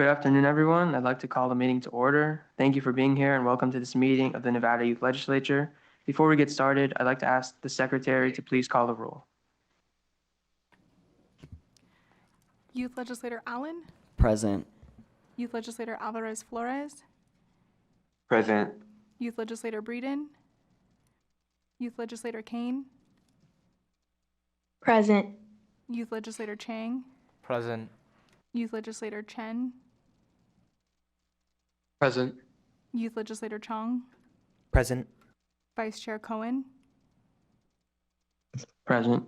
Good afternoon, everyone. I'd like to call the meeting to order. Thank you for being here and welcome to this meeting of the Nevada Youth Legislature. Before we get started, I'd like to ask the secretary to please call the roll. Youth Legislator Allen, Present. Youth Legislator Alvarez Flores, Present. Youth Legislator Breeden, Youth Legislator Kane, Present. Youth Legislator Chang, Present. Youth Legislator Chen, Present. Youth Legislator Chong, Present. Vice Chair Cohen, Present.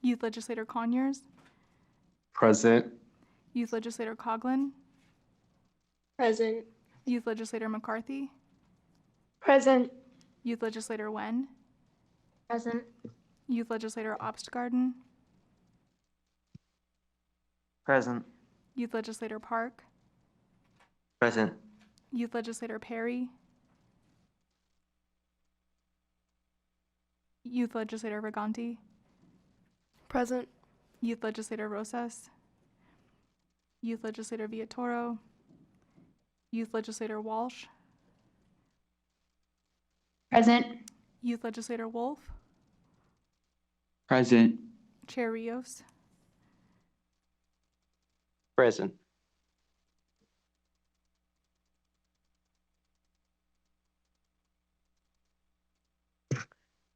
Youth Legislator Conyers, Present. Youth Legislator Coughlin, Present. Youth Legislator McCarthy, Present. Youth Legislator Wen, Present. Youth Legislator Obstgarten, Present. Youth Legislator Park, Present. Youth Legislator Perry, Youth Legislator Riganti, Present. Youth Legislator Rosas, Youth Legislator Villatoro, Youth Legislator Walsh, Present. Youth Legislator Wolf, Present. Chair Rios, Present.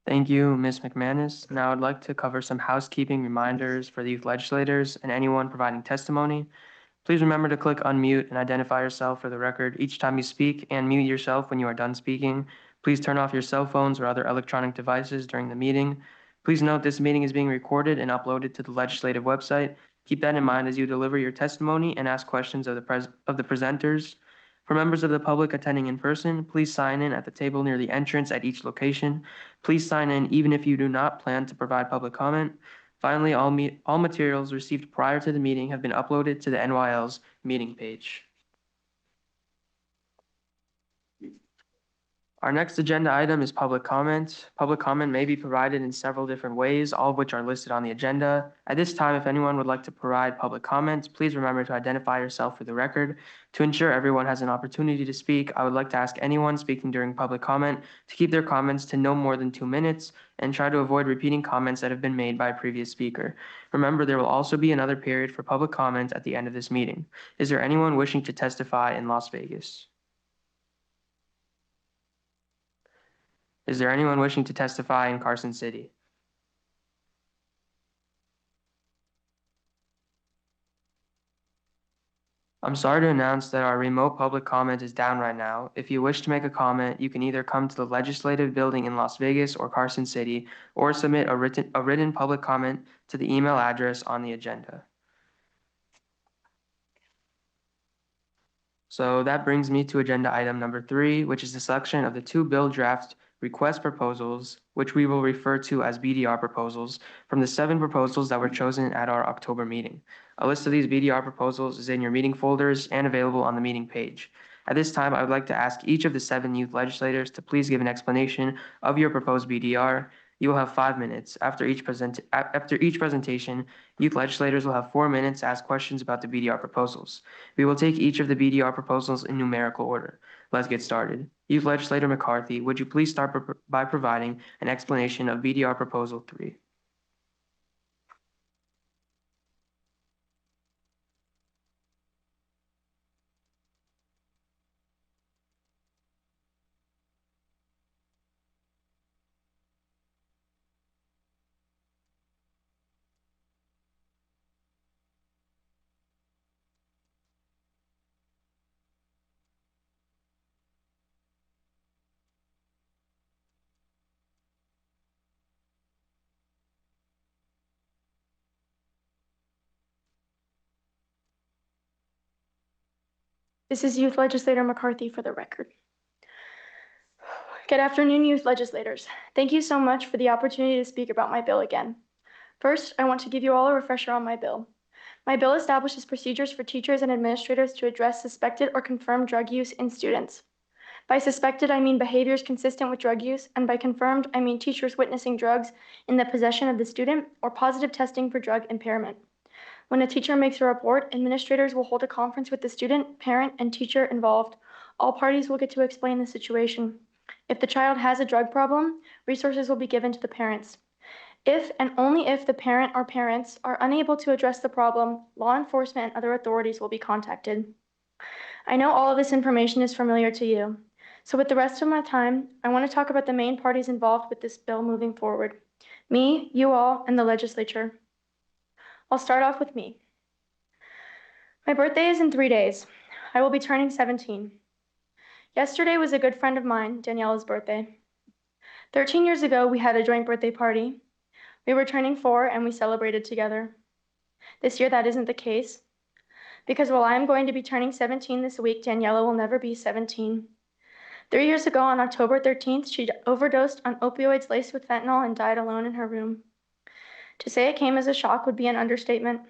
Thank you, Ms. McManus. Now I'd like to cover some housekeeping reminders for the youth legislators and anyone providing testimony. Please remember to click unmute and identify yourself for the record each time you speak, and mute yourself when you are done speaking. Please turn off your cell phones or other electronic devices during the meeting. Please note this meeting is being recorded and uploaded to the legislative website. Keep that in mind as you deliver your testimony and ask questions of the presenters. For members of the public attending in person, please sign in at the table near the entrance at each location. Please sign in even if you do not plan to provide public comment. Finally, all materials received prior to the meeting have been uploaded to the NYL's meeting page. Our next agenda item is public comment. Public comment may be provided in several different ways, all of which are listed on the agenda. At this time, if anyone would like to provide public comments, please remember to identify yourself for the record. To ensure everyone has an opportunity to speak, I would like to ask anyone speaking during public comment to keep their comments to no more than 2 minutes and try to avoid repeating comments that have been made by a previous speaker. Remember, there will also be another period for public comment at the end of this meeting. Is there anyone wishing to testify in Las Vegas? Is there anyone wishing to testify in Carson City? I'm sorry to announce that our remote public comment is down right now. If you wish to make a comment, you can either come to the legislative building in Las Vegas or Carson City, or submit a written public comment to the email address on the agenda. So that brings me to agenda item number 3, which is the selection of the 2 bill draft request proposals, which we will refer to as BDR proposals, from the 7 proposals that were chosen at our October meeting. A list of these BDR proposals is in your meeting folders and available on the meeting page. At this time, I would like to ask each of the 7 youth legislators to please give an explanation of your proposed BDR. You will have 5 minutes. After each presentation, youth legislators will have 4 minutes to ask questions about the BDR proposals. We will take each of the BDR proposals in numerical order. Let's get started. Youth Legislator McCarthy, would you please start by providing an explanation of BDR Proposal 3? This is Youth Legislator McCarthy for the record. Good afternoon, youth legislators. Thank you so much for the opportunity to speak about my bill again. First, I want to give you all a refresher on my bill. My bill establishes procedures for teachers and administrators to address suspected or confirmed drug use in students. By suspected, I mean behaviors consistent with drug use, and by confirmed, I mean teachers witnessing drugs in the possession of the student or positive testing for drug impairment. When a teacher makes a report, administrators will hold a conference with the student, parent, and teacher involved. All parties will get to explain the situation. If the child has a drug problem, resources will be given to the parents. If and only if the parent or parents are unable to address the problem, law enforcement and other authorities will be contacted. I know all of this information is familiar to you. So with the rest of my time, I want to talk about the main parties involved with this bill moving forward. Me, you all, and the legislature. I'll start off with me. My birthday is in 3 days. I will be turning 17. Yesterday was a good friend of mine, Daniela's birthday. 13 years ago, we had a joint birthday party. We were turning 4 and we celebrated together. This year, that isn't the case. Because while I'm going to be turning 17 this week, Daniela will never be 17. 3 years ago, on October 13th, she overdosed on opioids laced with fentanyl and died alone in her room. To say it came as a shock would be an understatement.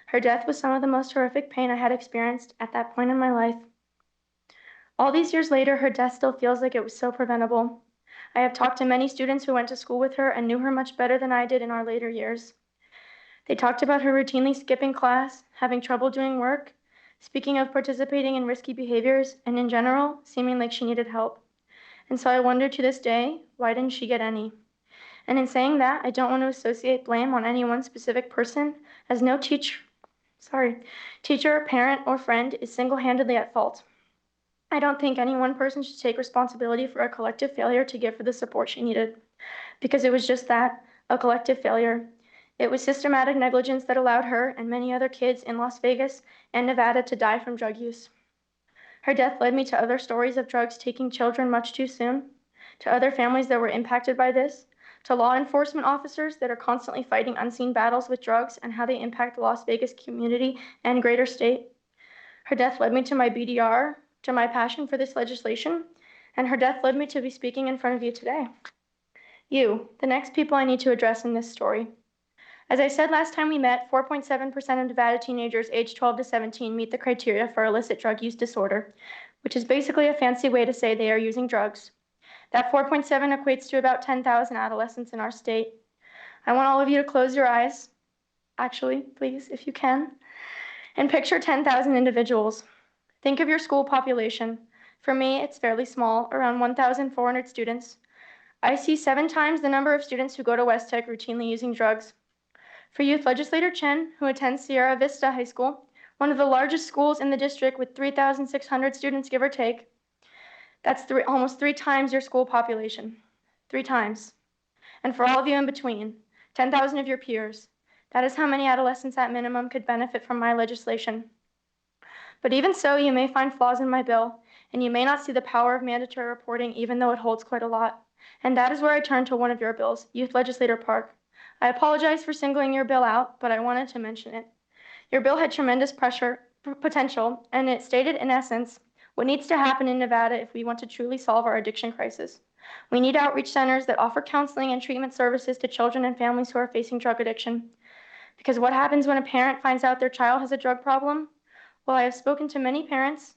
Her death was some of the most horrific pain I had experienced at that point in my life. All these years later, her death still feels like it was so preventable. I have talked to many students who went to school with her and knew her much better than I did in our later years. They talked about her routinely skipping class, having trouble doing work, speaking of participating in risky behaviors, and in general, seeming like she needed help. And so I wonder to this day, why didn't she get any? And in saying that, I don't want to associate blame on any one specific person, as no teacher, parent, or friend is single-handedly at fault. I don't think any one person should take responsibility for a collective failure to give her the support she needed, because it was just that, a collective failure. It was systematic negligence that allowed her and many other kids in Las Vegas and Nevada to die from drug use. Her death led me to other stories of drugs taking children much too soon, to other families that were impacted by this, to law enforcement officers that are constantly fighting unseen battles with drugs and how they impact the Las Vegas community and greater state. Her death led me to my BDR, to my passion for this legislation, and her death led me to be speaking in front of you today. You, the next people I need to address in this story. As I said last time we met, 4.7% of Nevada teenagers aged 12 to 17 meet the criteria for illicit drug use disorder, which is basically a fancy way to say they are using drugs. That 4.7 equates to about 10,000 adolescents in our state. I want all of you to close your eyes, actually, please, if you can, and picture 10,000 individuals. Think of your school population. For me, it's fairly small, around 1,400 students. I see 7 times the number of students who go to West Tech routinely using drugs. For Youth Legislator Chen, who attends Sierra Vista High School, one of the largest schools in the district with 3,600 students, give or take, that's almost 3 times your school population. 3 times. And for all of you in between, 10,000 of your peers, that is how many adolescents at minimum could benefit from my legislation. But even so, you may find flaws in my bill, and you may not see the power of mandatory reporting, even though it holds quite a lot. And that is where I turn to one of your bills, Youth Legislator Park. I apologize for singling your bill out, but I wanted to mention it. Your bill had tremendous potential, and it stated in essence what needs to happen in Nevada if we want to truly solve our addiction crisis. We need outreach centers that offer counseling and treatment services to children and families who are facing drug addiction. Because what happens when a parent finds out their child has a drug problem? Well, I have spoken to many parents,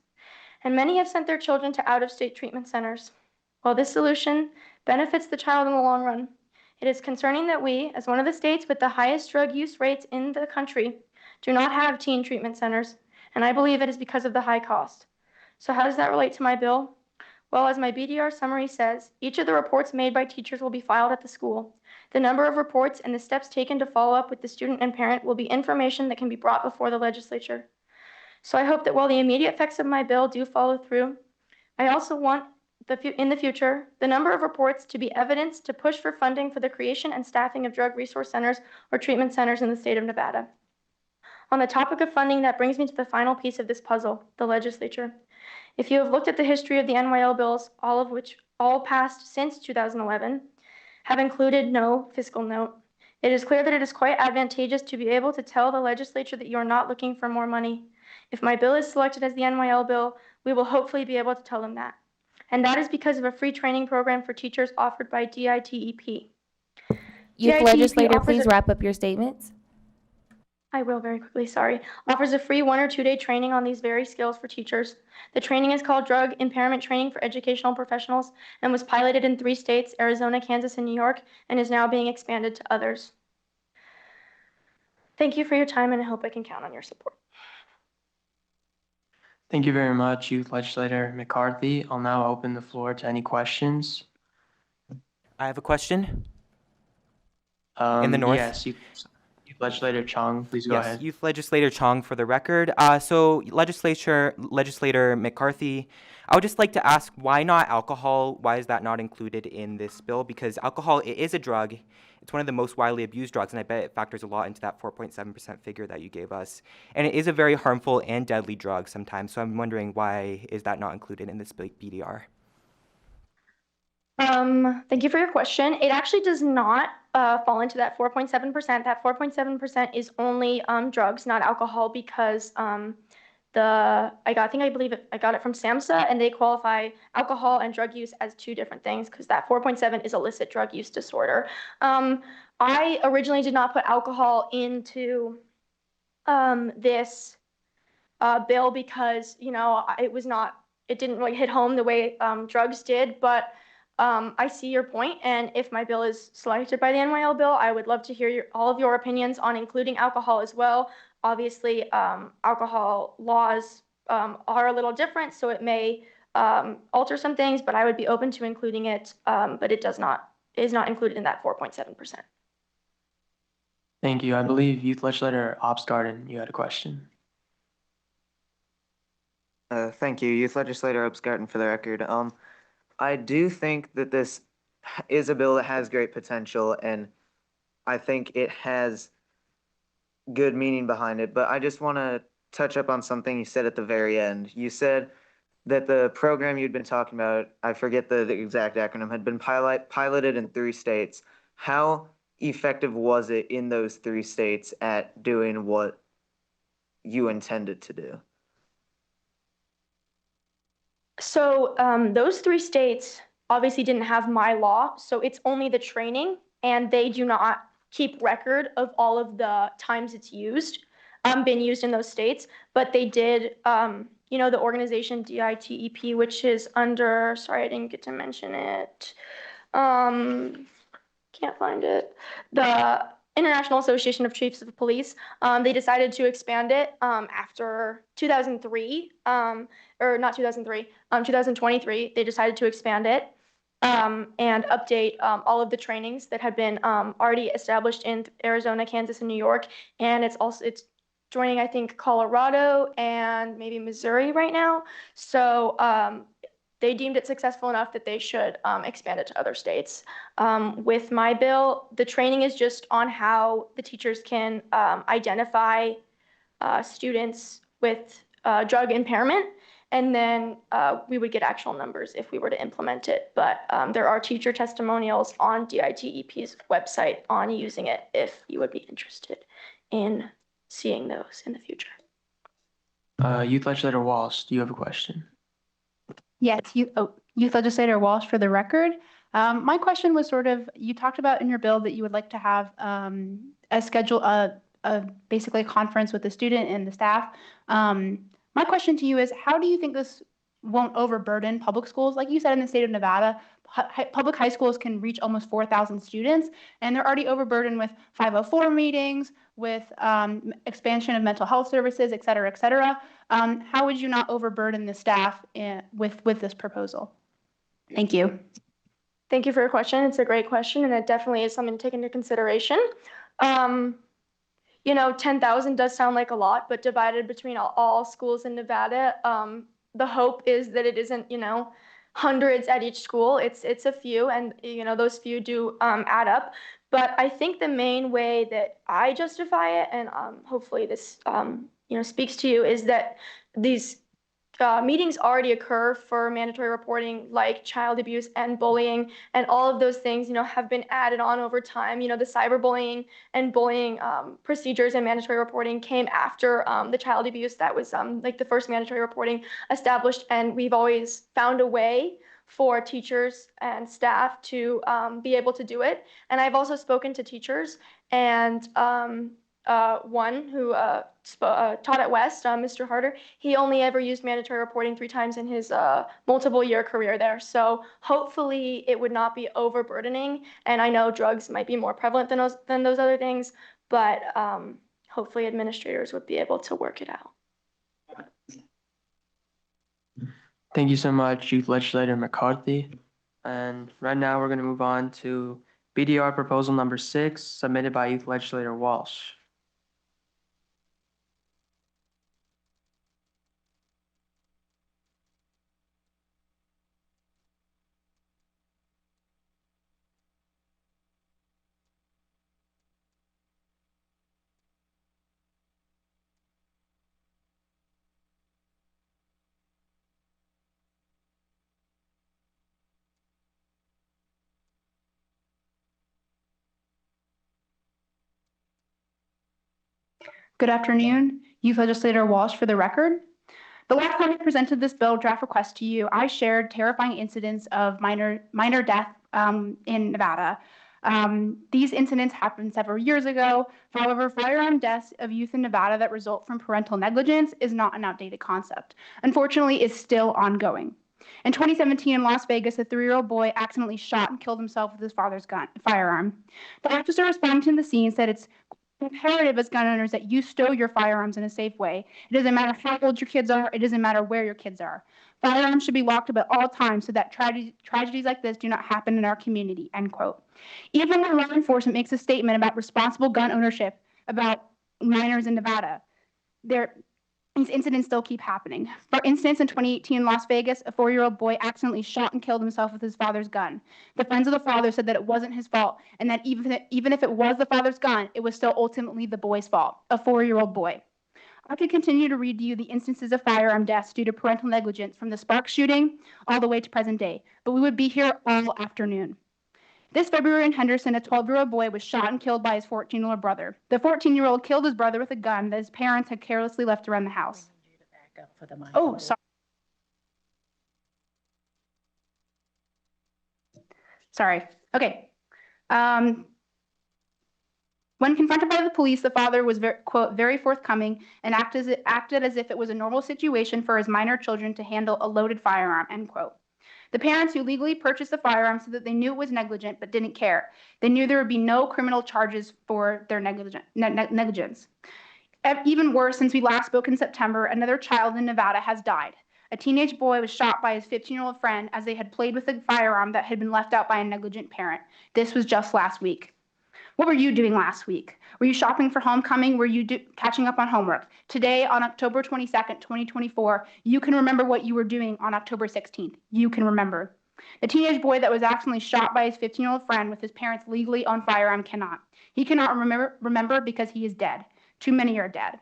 and many have sent their children to out-of-state treatment centers. While this solution benefits the child in the long run, it is concerning that we, as one of the states with the highest drug use rates in the country, do not have teen treatment centers, and I believe it is because of the high cost. So how does that relate to my bill? Well, as my BDR summary says, each of the reports made by teachers will be filed at the school. The number of reports and the steps taken to follow up with the student and parent will be information that can be brought before the legislature. So I hope that while the immediate effects of my bill do follow through, I also want in the future, the number of reports to be evidence to push for funding for the creation and staffing of drug resource centers or treatment centers in the state of Nevada. On the topic of funding, that brings me to the final piece of this puzzle, the legislature. If you have looked at the history of the NYL bills, all of which all passed since 2011, have included no fiscal note. It is clear that it is quite advantageous to be able to tell the legislature that you are not looking for more money. If my bill is selected as the NYL bill, we will hopefully be able to tell them that. And that is because of a free training program for teachers offered by DITEP. Youth DITEP Legislator, offers please wrap up your statements. I will very quickly, sorry. Offers a free 1 or 2 day training on these very skills for teachers. The training is called Drug Impairment Training for Educational Professionals and was piloted in 3 states, Arizona, Kansas, and New York, and is now being expanded to others. Thank you for your time, and I hope I can count on your support. Thank you very much, Youth Legislator McCarthy. I'll now open the floor to any questions. I have a question. In the north? Yes, Youth Legislator Chung, please go Yes, ahead. Youth Legislator Chong for the record. So Legislator McCarthy, I would just like to ask, why not alcohol? Why is that not included in this bill? Because alcohol, it is a drug. It's one of the most widely abused drugs, and I bet it factors a lot into that 4.7% figure that you gave us. And it is a very harmful and deadly drug sometimes, so I'm wondering, why is that not included in this BDR? Thank you for your question. It actually does not fall into that 4.7%. That 4.7% is only drugs, not alcohol, because I believe I got it from SAMHSA, and they qualify alcohol and drug use as two different things, because that 4.7 is illicit drug use disorder. I originally did not put alcohol into this bill because it didn't really hit home the way drugs did, but I see your point, and if my bill is selected by the NYL bill, I would love to hear all of your opinions on including alcohol as well. Obviously, alcohol laws are a little different, so it may alter some things, but I would be open to including it, but it is not included in that 4.7%. Thank you. I believe Youth Legislator Obstgarten, you had a question. Thank you, Youth Legislator Obstgarten, for the record. I do think that this is a bill that has great potential, and I think it has good meaning behind it. But I just want to touch up on something you said at the very end. You said that the program you'd been talking about, I forget the exact acronym, had been piloted in 3 states. How effective was it in those 3 states at doing what you intended to do? So those 3 states obviously didn't have my law, so it's only the training, and they do not keep record of all of the times it's been used in those states. But they did, the organization DITEP, which is under, sorry, I didn't get to mention it. Can't find it. The International Association of Chiefs of Police, they decided to expand it after 2003, or not 2003, 2023. They decided to expand it and update all of the trainings that had been already established in Arizona, Kansas, and New York. And it's joining, I think, Colorado and maybe Missouri right now. So they deemed it successful enough that they should expand it to other states. With my bill, the training is just on how the teachers can identify students with drug impairment, and then we would get actual numbers if we were to implement it. But there are teacher testimonials on DITEP's website on using it if you would be interested in seeing those in the future. Youth Legislator Walsh, do you have a question? Yes, Youth Legislator Walsh for the record. My question was you talked about in your bill that you would like to have basically a conference with the student and the staff. My question to you is, how do you think this won't overburden public schools? Like you said, in the state of Nevada, public high schools can reach almost 4,000 students, and they're already overburdened with 504 meetings, with expansion of mental health services, et cetera, et cetera. How would you not overburden the staff with this proposal? Thank you. Thank you for your question. It's a great question, and it definitely is something to take into consideration. 10,000 does sound like a lot, but divided between all schools in Nevada, the hope is that it isn't, hundreds at each school. It's a few, and those few do add up. But I think the main way that I justify it, and hopefully this speaks to you, is that these meetings already occur for mandatory reporting, like child abuse and bullying, and all of those things have been added on over time. The cyberbullying and bullying procedures and mandatory reporting came after the child abuse. That was like the first mandatory reporting established, and we've always found a way for teachers and staff to be able to do it. And I've also spoken to teachers, and one who taught at West, Mr. Harder, he only ever used mandatory reporting 3 times in his multiple year career there. So hopefully it would not be overburdening. And I know drugs might be more prevalent than those other things, but hopefully administrators would be able to work it out. Thank you so much, Youth Legislator McCarthy. And right now, we're going to move on to BDR proposal number 6, submitted by Youth Legislator Walsh. Good afternoon, Youth Legislator Walsh for the record. The last time I presented this bill draft request to you, I shared terrifying incidents of minor death in Nevada. These incidents happened several years ago. However, firearm deaths of youth in Nevada that result from parental negligence is not an outdated concept. Unfortunately, it's still ongoing. In 2017 in Las Vegas, a 3-year-old boy accidentally shot and killed himself with his father's firearm. The officer responding to the scene said it's imperative as gun owners that you stow your firearms in a safe way. It doesn't matter how old your kids are. It doesn't matter where your kids are. Firearms should be locked up at all times so that tragedies like this do not happen in our community, end quote. Even when law enforcement makes a statement about responsible gun ownership about minors in Nevada, these incidents still keep happening. For instance, in 2018 in Las Vegas, a 4-year-old boy accidentally shot and killed himself with his father's gun. The friends of the father said that it wasn't his fault, and that even if it was the father's gun, it was still ultimately the boy's fault, a 4-year-old boy. I could continue to read to you the instances of firearm deaths due to parental negligence from the Sparks shooting all the way to present day, but we would be here all afternoon. This February in Henderson, a 12-year-old boy was shot and killed by his 14-year-old brother. The 14-year-old killed his brother with a gun that his parents had carelessly left around the house. Oh, sorry. Sorry. Okay. When confronted by the police, the father was quote, very forthcoming and acted as if it was a normal situation for his minor children to handle a loaded firearm, end quote. The parents who legally purchased the firearm said that they knew it was negligent but didn't care. They knew there would be no criminal charges for their negligence. Even worse, since we last spoke in September, another child in Nevada has died. A teenage boy was shot by his 15-year-old friend as they had played with a firearm that had been left out by a negligent parent. This was just last week. What were you doing last week? Were you shopping for homecoming? Were you catching up on homework? Today, on October 22nd, 2024, you can remember what you were doing on October 16th. You can remember. The teenage boy that was accidentally shot by his 15-year-old friend with his parents' legally owned firearm cannot. He cannot remember because he is dead. Too many are dead.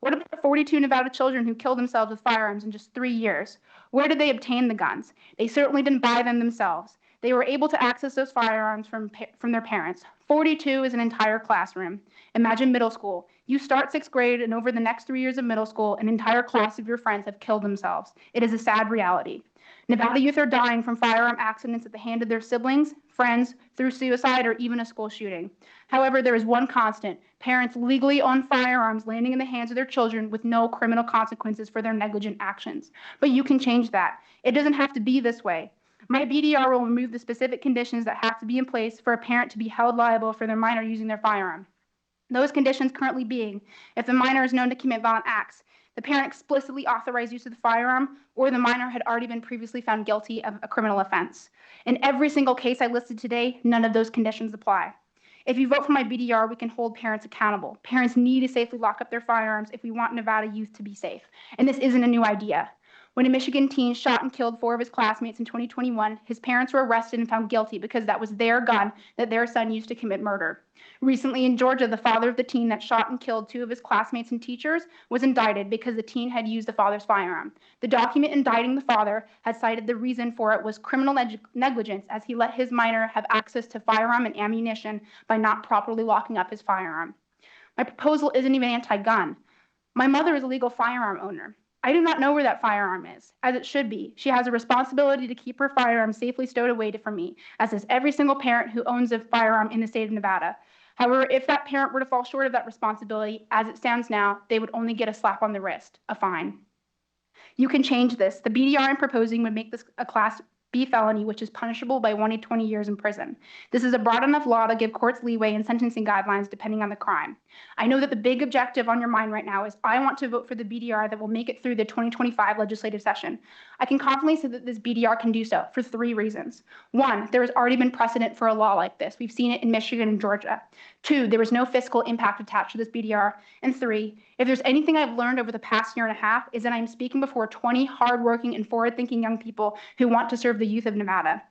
What about the 42 Nevada children who killed themselves with firearms in just 3 years? Where did they obtain the guns? They certainly didn't buy them themselves. They were able to access those firearms from their parents. 42 is an entire classroom. Imagine middle school. You start 6th grade, and over the next 3 years of middle school, an entire class of your friends have killed themselves. It is a sad reality. Nevada youth are dying from firearm accidents at the hand of their siblings, friends, through suicide, or even a school shooting. However, there is one constant. Parents legally own firearms landing in the hands of their children with no criminal consequences for their negligent actions. But you can change that. It doesn't have to be this way. My BDR will remove the specific conditions that have to be in place for a parent to be held liable for their minor using their firearm. Those conditions currently being, if the minor is known to commit violent acts, the parent explicitly authorized use of the firearm, or the minor had already been previously found guilty of a criminal offense. In every single case I listed today, none of those conditions apply. If you vote for my BDR, we can hold parents accountable. Parents need to safely lock up their firearms if we want Nevada youth to be safe. And this isn't a new idea. When a Michigan teen shot and killed 4 of his classmates in 2021, his parents were arrested and found guilty because that was their gun that their son used to commit murder. Recently in Georgia, the father of the teen that shot and killed 2 of his classmates and teachers was indicted because the teen had used the father's firearm. The document indicting the father had cited the reason for it was criminal negligence, as he let his minor have access to firearm and ammunition by not properly locking up his firearm. My proposal isn't even anti-gun. My mother is a legal firearm owner. I do not know where that firearm is, as it should be. She has a responsibility to keep her firearm safely stowed away from me, as does every single parent who owns a firearm in the state of Nevada. However, if that parent were to fall short of that responsibility, as it stands now, they would only get a slap on the wrist, a fine. You can change this. The BDR I'm proposing would make this a Class B felony, which is punishable by 1 to 20 years in prison. This is a broad enough law to give courts leeway in sentencing guidelines depending on the crime. I know that the big objective on your mind right now is I want to vote for the BDR that will make it through the 2025 legislative session. I can confidently say that this BDR can do so for 3 reasons. 1, there has already been precedent for a law like this. We've seen it in Michigan and Georgia. 2, there was no fiscal impact attached to this BDR. And 3, if there's anything I've learned over the past year and a half is that I'm speaking before 20 hardworking and forward-thinking young people who want to serve the youth of Nevada.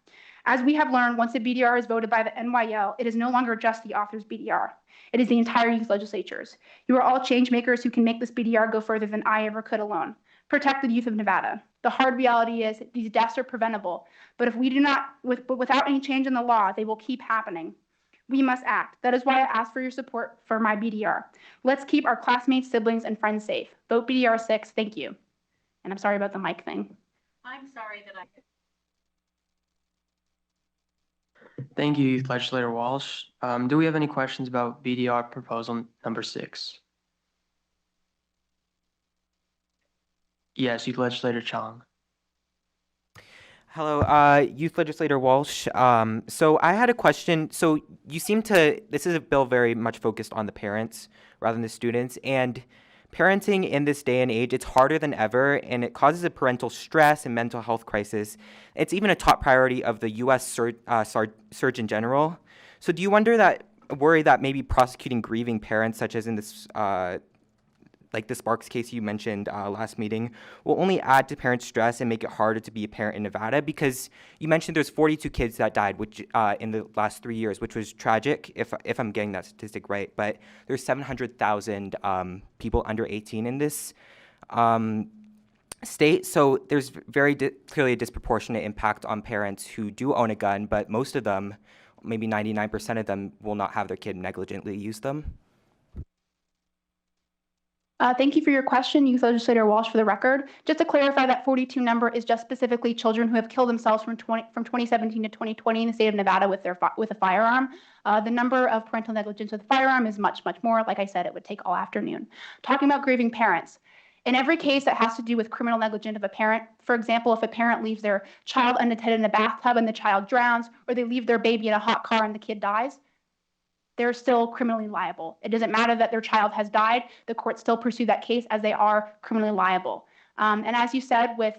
As we have learned, once a BDR is voted by the NYL, it is no longer just the author's BDR. It is the entire youth legislatures. You are all change makers who can make this BDR go further than I ever could alone. Protect the youth of Nevada. The hard reality is these deaths are preventable, but if we do not, without any change in the law, they will keep happening. We must act. That is why I ask for your support for my BDR. Let's keep our classmates, siblings, and friends safe. Vote BDR 6. Thank you. And I'm sorry about the mic thing. I'm sorry that I. Thank you, Youth Legislator Walsh. Do we have any questions about BDR proposal number 6? Yes, Youth Legislator Chong. Hello, Youth Legislator Walsh. So I had a question. So you seem to, this is a bill very much focused on the parents rather than the students. And parenting in this day and age, it's harder than ever, and it causes a parental stress and mental health crisis. It's even a top priority of the U.S. Surgeon General. So do you worry that maybe prosecuting grieving parents, such as in this like the Sparks case you mentioned last meeting, will only add to parent stress and make it harder to be a parent in Nevada? Because you mentioned there's 42 kids that died, which in the last 3 years, which was tragic, if I'm getting that statistic right. But there's 700,000 people under 18 in this state, so there's very clearly a disproportionate impact on parents who do own a gun, but most of them, maybe 99% of them, will not have their kid negligently use them. Thank you for your question, Youth Legislator Walsh. For the record, just to clarify, that 42 number is just specifically children who have killed themselves from 2017 to 2020 in the state of Nevada with a firearm. The number of parental negligence with a firearm is much, much more. Like I said, it would take all afternoon. Talking about grieving parents. In every case that has to do with criminal negligence of a parent, for example, if a parent leaves their child unattended in a bathtub and the child drowns, or they leave their baby in a hot car and the kid dies, they're still criminally liable. It doesn't matter that their child has died. The courts still pursue that case as they are criminally liable. And as you said, with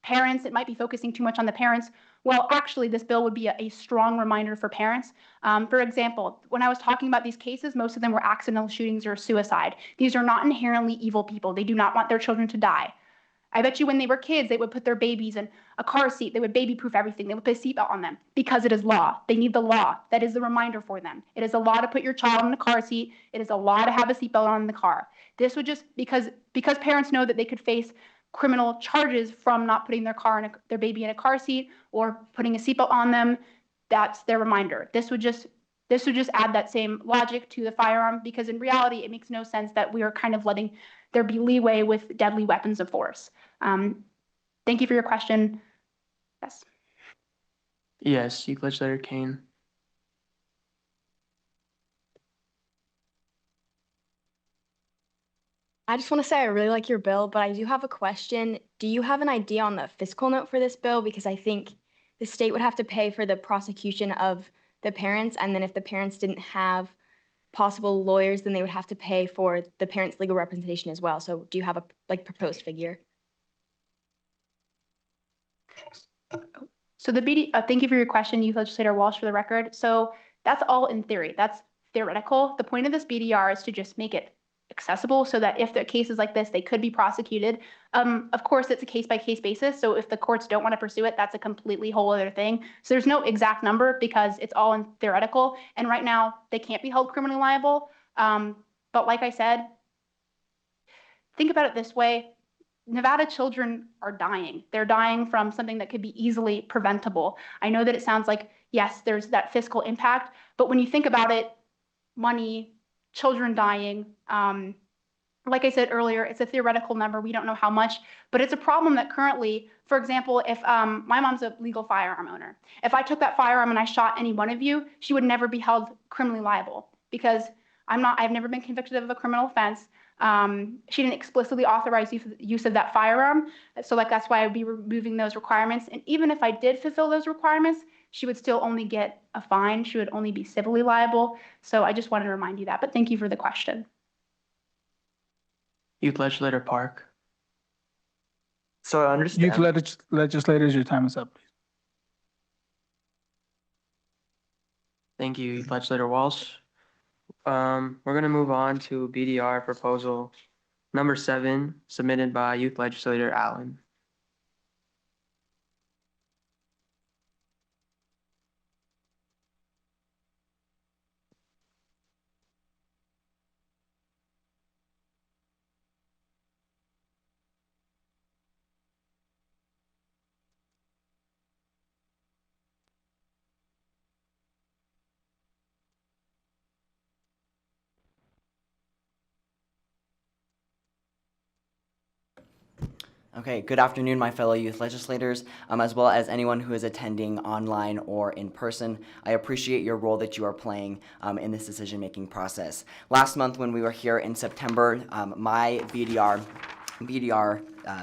parents, it might be focusing too much on the parents. Well, actually, this bill would be a strong reminder for parents. For example, when I was talking about these cases, most of them were accidental shootings or suicide. These are not inherently evil people. They do not want their children to die. I bet you when they were kids, they would put their babies in a car seat. They would baby-proof everything. They would put a seatbelt on them because it is law. They need the law. That is the reminder for them. It is a law to put your child in a car seat. It is a law to have a seatbelt on in the car. This would just, because parents know that they could face criminal charges from not putting their baby in a car seat or putting a seatbelt on them, that's their reminder. This would just add that same logic to the firearm, because in reality, it makes no sense that we are kind of letting there be leeway with deadly weapons of force. Thank you for your question. Yes. Yes, Youth Legislator Kane. I just want to say I really like your bill, but I do have a question. Do you have an idea on the fiscal note for this bill? Because I think the state would have to pay for the prosecution of the parents, and then if the parents didn't have possible lawyers, then they would have to pay for the parents' legal representation as well. So do you have a proposed figure? So thank you for your question, Youth Legislator Walsh, for the record. So that's all in theory. That's theoretical. The point of this BDR is to just make it accessible so that if there are cases like this, they could be prosecuted. Of course, it's a case-by-case basis. So if the courts don't want to pursue it, that's a completely whole other thing. So there's no exact number because it's all in theoretical. And right now, they can't be held criminally liable. But like I said, think about it this way. Nevada children are dying. They're dying from something that could be easily preventable. I know that it sounds like, yes, there's that fiscal impact, but when you think about it, money, children dying, like I said earlier, it's a theoretical number. We don't know how much, but it's a problem that currently, for example, if my mom's a legal firearm owner, if I took that firearm and I shot any one of you, she would never be held criminally liable because I've never been convicted of a criminal offense. She didn't explicitly authorize use of that firearm. So like that's why I'd be removing those requirements. And even if I did fulfill those requirements, she would still only get a fine. She would only be civilly liable. So I just wanted to remind you that, but thank you for the question. Youth Legislator Park. So I understand. Legislators, your time is up, please. Thank you, Youth Legislator Walsh. We're going to move on to BDR proposal number 7, submitted by Youth Legislator Allen. Okay, good afternoon, my fellow youth legislators, as well as anyone who is attending online or in person. I appreciate your role that you are playing in this decision-making process. Last month when we were here in September, my BDR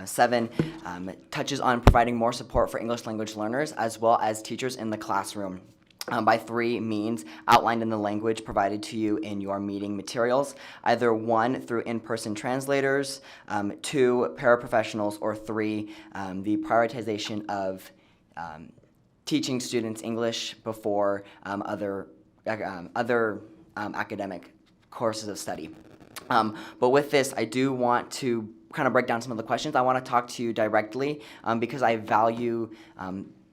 7 touches on providing more support for English language learners as well as teachers in the classroom. By 3 means outlined in the language provided to you in your meeting materials, either 1, through in-person translators, 2, paraprofessionals, or 3, the prioritization of teaching students English before other academic courses of study. But with this, I do want to kind of break down some of the questions. I want to talk to you directly because I value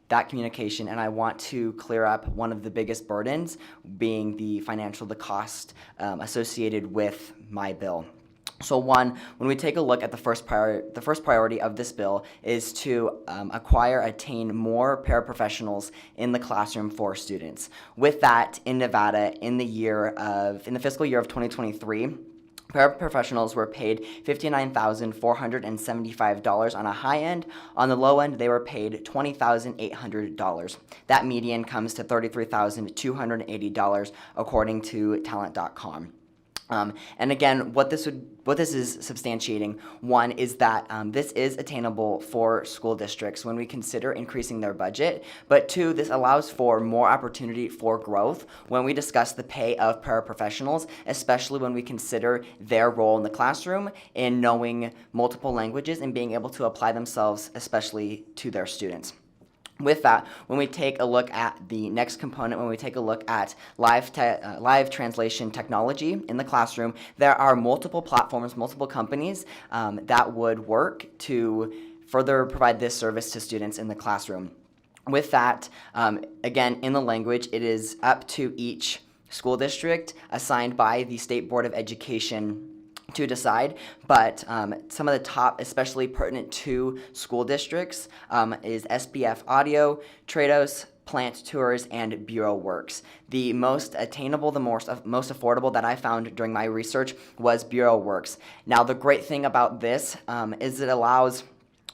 that communication, and I want to clear up one of the biggest burdens being the cost associated with my bill. So one, when we take a look at the first priority of this bill is to attain more paraprofessionals in the classroom for students. With that, in Nevada, in the fiscal year of 2023, paraprofessionals were paid $59,475 on a high end. On the low end, they were paid $20,800. That median comes to $33,280 according to talent.com. And again, what this is substantiating, one, is that this is attainable for school districts when we consider increasing their budget, but 2, this allows for more opportunity for growth when we discuss the pay of paraprofessionals, especially when we consider their role in the classroom in knowing multiple languages and being able to apply themselves, especially to their students. With that, when we take a look at the next component, when we take a look at live translation technology in the classroom, there are multiple platforms, multiple companies that would work to further provide this service to students in the classroom. With that, again, in the language, it is up to each school district assigned by the State Board of Education to decide, but some of the top, especially pertinent to school districts, is SBF Audio, Trados, Plant Tours, and Bureau Works. The most attainable, the most affordable that I found during my research was Bureau Works. Now, the great thing about this is it allows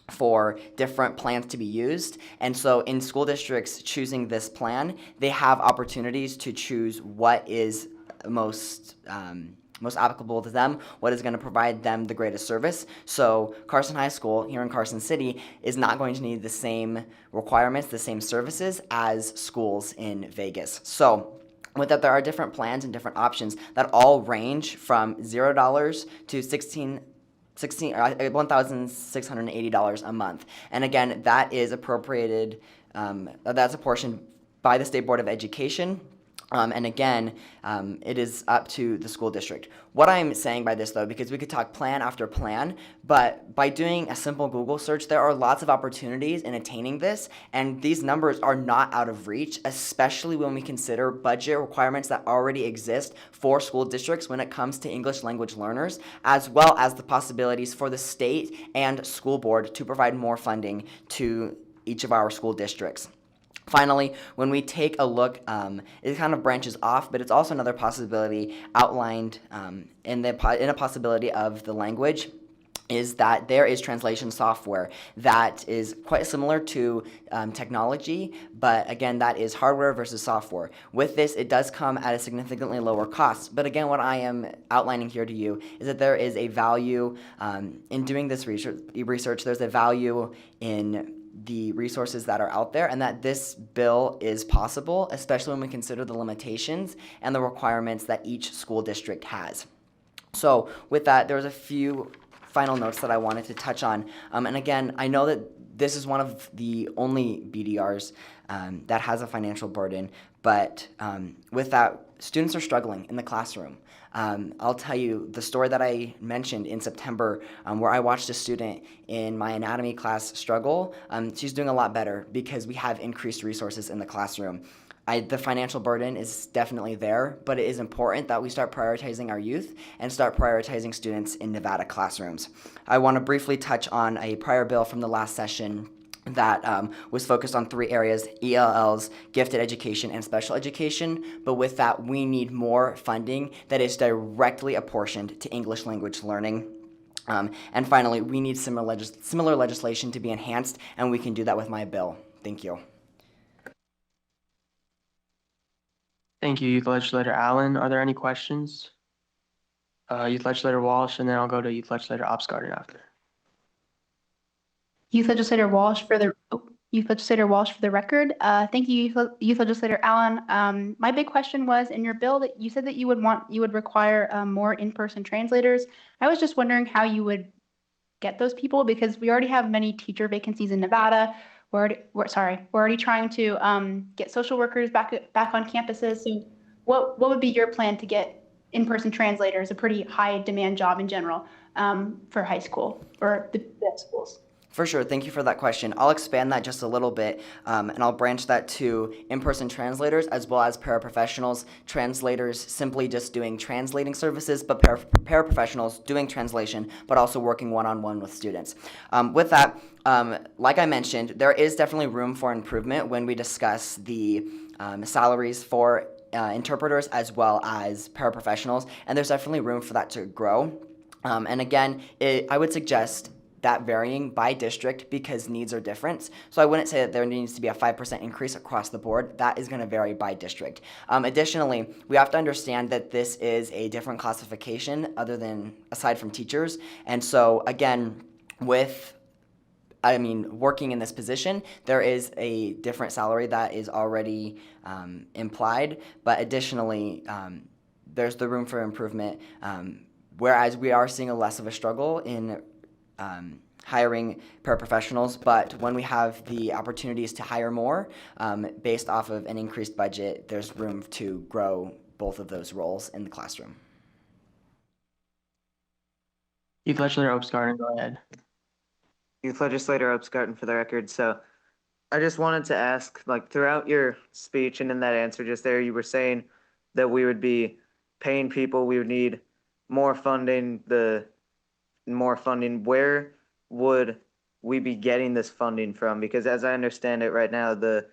for different plans to be used, and so in school districts choosing this plan, they have opportunities to choose what is most applicable to them, what is going to provide them the greatest service. So Carson High School here in Carson City is not going to need the same requirements, the same services as schools in Vegas. So with that, there are different plans and different options that all range from $0 to $1,680 a month. And again, that is appropriated, that's apportioned by the State Board of Education. And again, it is up to the school district. What I'm saying by this, though, because we could talk plan after plan, but by doing a simple Google search, there are lots of opportunities in attaining this, and these numbers are not out of reach, especially when we consider budget requirements that already exist for school districts when it comes to English language learners, as well as the possibilities for the state and school board to provide more funding to each of our school districts. Finally, when we take a look, it kind of branches off, but it's also another possibility outlined in a possibility of the language is that there is translation software that is quite similar to technology, but again, that is hardware versus software. With this, it does come at a significantly lower cost. But again, what I am outlining here to you is that there is a value in doing this research. There's a value in the resources that are out there, and that this bill is possible, especially when we consider the limitations and the requirements that each school district has. So with that, there's a few final notes that I wanted to touch on. And again, I know that this is one of the only BDRs that has a financial burden, but with that, students are struggling in the classroom. I'll tell you the story that I mentioned in September where I watched a student in my anatomy class struggle. She's doing a lot better because we have increased resources in the classroom. The financial burden is definitely there, but it is important that we start prioritizing our youth and start prioritizing students in Nevada classrooms. I want to briefly touch on a prior bill from the last session that was focused on 3 areas: ELLs, gifted education, and special education. But with that, we need more funding that is directly apportioned to English language learning. And finally, we need similar legislation to be enhanced, and we can do that with my bill. Thank you. Thank you, Youth Legislator Allen. Are there any questions? Youth Legislator Walsh, and then I'll go to Youth Legislator Opsgarden after. Youth Legislator Walsh for the record. Thank you, Youth Legislator Allen. My big question was, in your bill, that you said that you would require more in-person translators. I was just wondering how you would get those people, because we already have many teacher vacancies in Nevada. We're already trying to get social workers back on campuses. So what would be your plan to get in-person translators, a pretty high demand job in general, for high school or the schools? For sure. Thank you for that question. I'll expand that just a little bit, and I'll branch that to in-person translators as well as paraprofessionals. Translators simply just doing translating services, but paraprofessionals doing translation, but also working one-on-one with students. With that, like I mentioned, there is definitely room for improvement when we discuss the salaries for interpreters as well as paraprofessionals, and there's definitely room for that to grow. And again, I would suggest that varying by district because needs are different. So I wouldn't say that there needs to be a 5% increase across the board. That is going to vary by district. Additionally, we have to understand that this is a different classification aside from teachers. And so again, working in this position, there is a different salary that is already implied, but additionally, there's the room for improvement, whereas we are seeing less of a struggle in hiring paraprofessionals, but when we have the opportunities to hire more based off of an increased budget, there's room to grow both of those roles in the classroom. Youth Legislator Opsgarden, go ahead. Youth Legislator Opsgarden for the record. So I just wanted to ask, throughout your speech and in that answer just there, you were saying that we would be paying people, we would need more funding, where would we be getting this funding from? Because as I understand it right now, the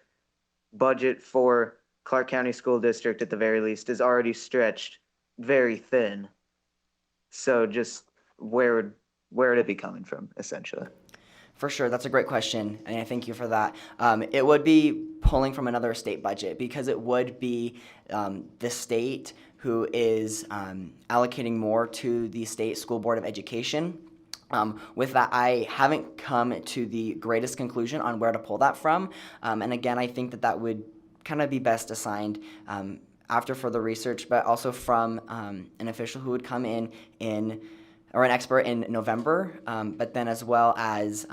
budget for Clark County School District at the very least is already stretched very thin. So just where would it be coming from, essentially? For sure, that's a great question, and I thank you for that. It would be pulling from another state budget because it would be the state who is allocating more to the State School Board of Education. With that, I haven't come to the greatest conclusion on where to pull that from, and again, I think that would kind of be best assigned after further research, but also from an official who would come in or an expert in November, but then as well as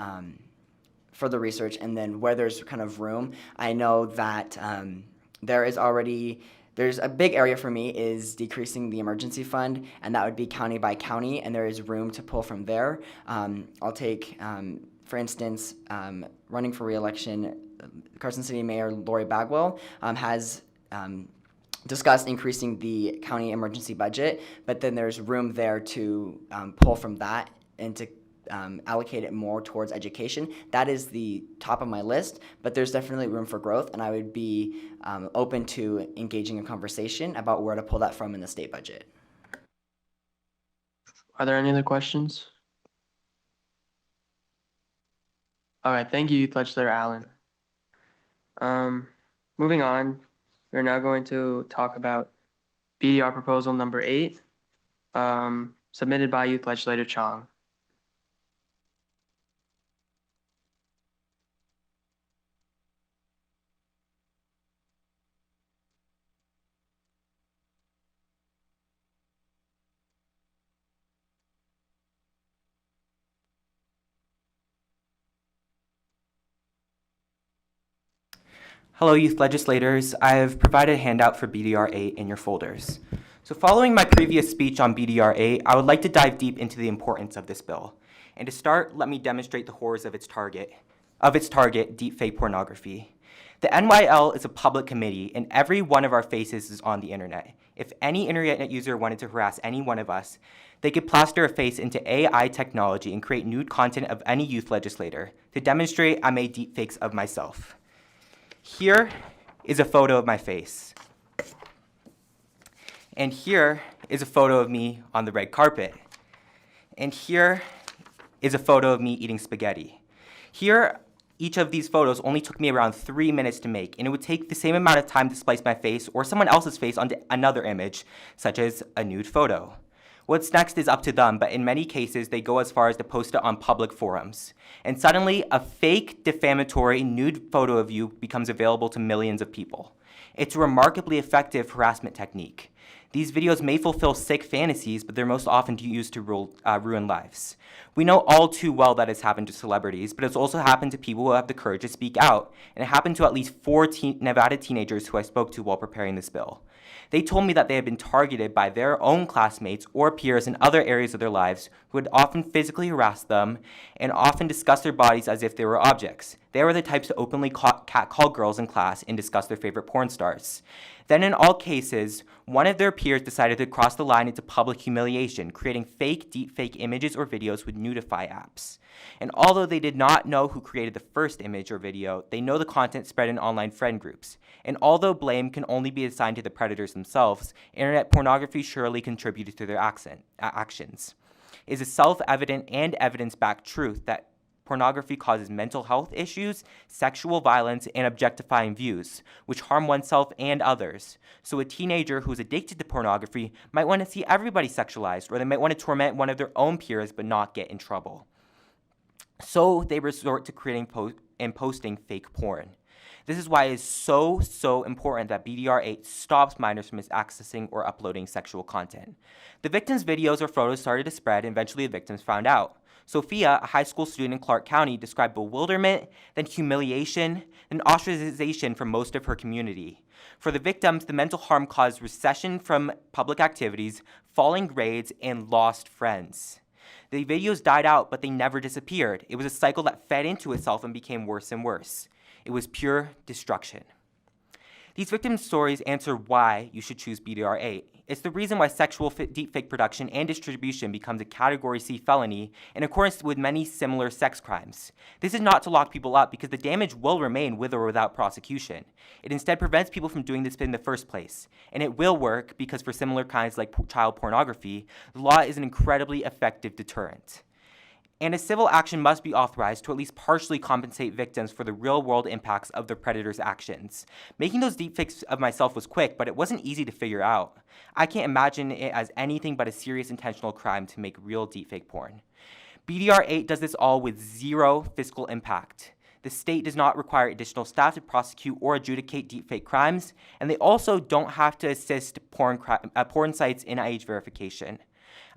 further research, and then where there's kind of room. I know that there's a big area for me is decreasing the emergency fund, and that would be county by county, and there is room to pull from there. I'll take, for instance, running for re-election, Carson City Mayor Lori Bagwell has discussed increasing the county emergency budget, but then there's room there to pull from that and to allocate it more towards education. That is the top of my list, but there's definitely room for growth, and I would be open to engaging a conversation about where to pull that from in the state budget. Are there any other questions? All right, thank you, Youth Legislator Allen. Moving on, we're now going to talk about BDR proposal number 8, submitted by Youth Legislator Chong. Hello, youth legislators. I have provided a handout for BDR 8 in your folders. So following my previous speech on BDR 8, I would like to dive deep into the importance of this bill. And to start, let me demonstrate the horrors of its target, deepfake pornography. The NYL is a public committee, and every one of our faces is on the internet. If any internet user wanted to harass any one of us, they could plaster a face into AI technology and create nude content of any youth legislator. To demonstrate, I made deepfakes of myself. Here is a photo of my face. And here is a photo of me on the red carpet. And here is a photo of me eating spaghetti. Here, each of these photos only took me around 3 minutes to make, and it would take the same amount of time to splice my face or someone else's face onto another image, such as a nude photo. What's next is up to them, but in many cases, they go as far as to post it on public forums. And suddenly, a fake, defamatory, nude photo of you becomes available to millions of people. It's a remarkably effective harassment technique. These videos may fulfill sick fantasies, but they're most often used to ruin lives. We know all too well that it's happened to celebrities, but it's also happened to people who have the courage to speak out. And it happened to at least 4 Nevada teenagers who I spoke to while preparing this bill. They told me that they had been targeted by their own classmates or peers in other areas of their lives who would often physically harass them and often discuss their bodies as if they were objects. They were the types to openly catcall girls in class and discuss their favorite porn stars. Then in all cases, one of their peers decided to cross the line into public humiliation, creating fake, deepfake images or videos with nudify apps. And although they did not know who created the first image or video, they know the content spread in online friend groups. And although blame can only be assigned to the predators themselves, internet pornography surely contributed to their actions. It is a self-evident and evidence-backed truth that pornography causes mental health issues, sexual violence, and objectifying views, which harm oneself and others. So a teenager who's addicted to pornography might want to see everybody sexualized, or they might want to torment one of their own peers but not get in trouble. So they resort to creating and posting fake porn. This is why it is so important that BDR 8 stops minors from accessing or uploading sexual content. The victims' videos or photos started to spread, and eventually the victims found out. Sophia, a high school student in Clark County, described bewilderment, then humiliation, and ostracization from most of her community. For the victims, the mental harm caused recession from public activities, falling grades, and lost friends. The videos died out, but they never disappeared. It was a cycle that fed into itself and became worse and worse. It was pure destruction. These victims' stories answer why you should choose BDR 8. It's the reason why sexual deepfake production and distribution becomes a Category C felony in accordance with many similar sex crimes. This is not to lock people up because the damage will remain with or without prosecution. It instead prevents people from doing this in the first place. And it will work because for similar crimes like child pornography, the law is an incredibly effective deterrent. And a civil action must be authorized to at least partially compensate victims for the real-world impacts of the predator's actions. Making those deepfakes of myself was quick, but it wasn't easy to figure out. I can't imagine it as anything but a serious intentional crime to make real deepfake porn. BDR 8 does this all with zero fiscal impact. The state does not require additional staff to prosecute or adjudicate deepfake crimes, and they also don't have to assist porn sites in age verification.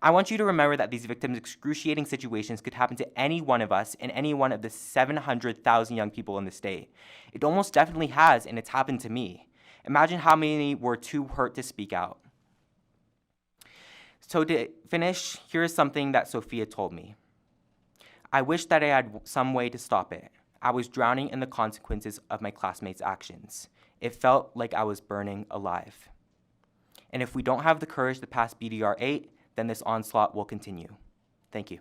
I want you to remember that these victims' excruciating situations could happen to any one of us and any one of the 700,000 young people in the state. It almost definitely has, and it's happened to me. Imagine how many were too hurt to speak out. So to finish, here's something that Sophia told me. I wish that I had some way to stop it. I was drowning in the consequences of my classmates' actions. It felt like I was burning alive. And if we don't have the courage to pass BDR 8, then this onslaught will continue. Thank you.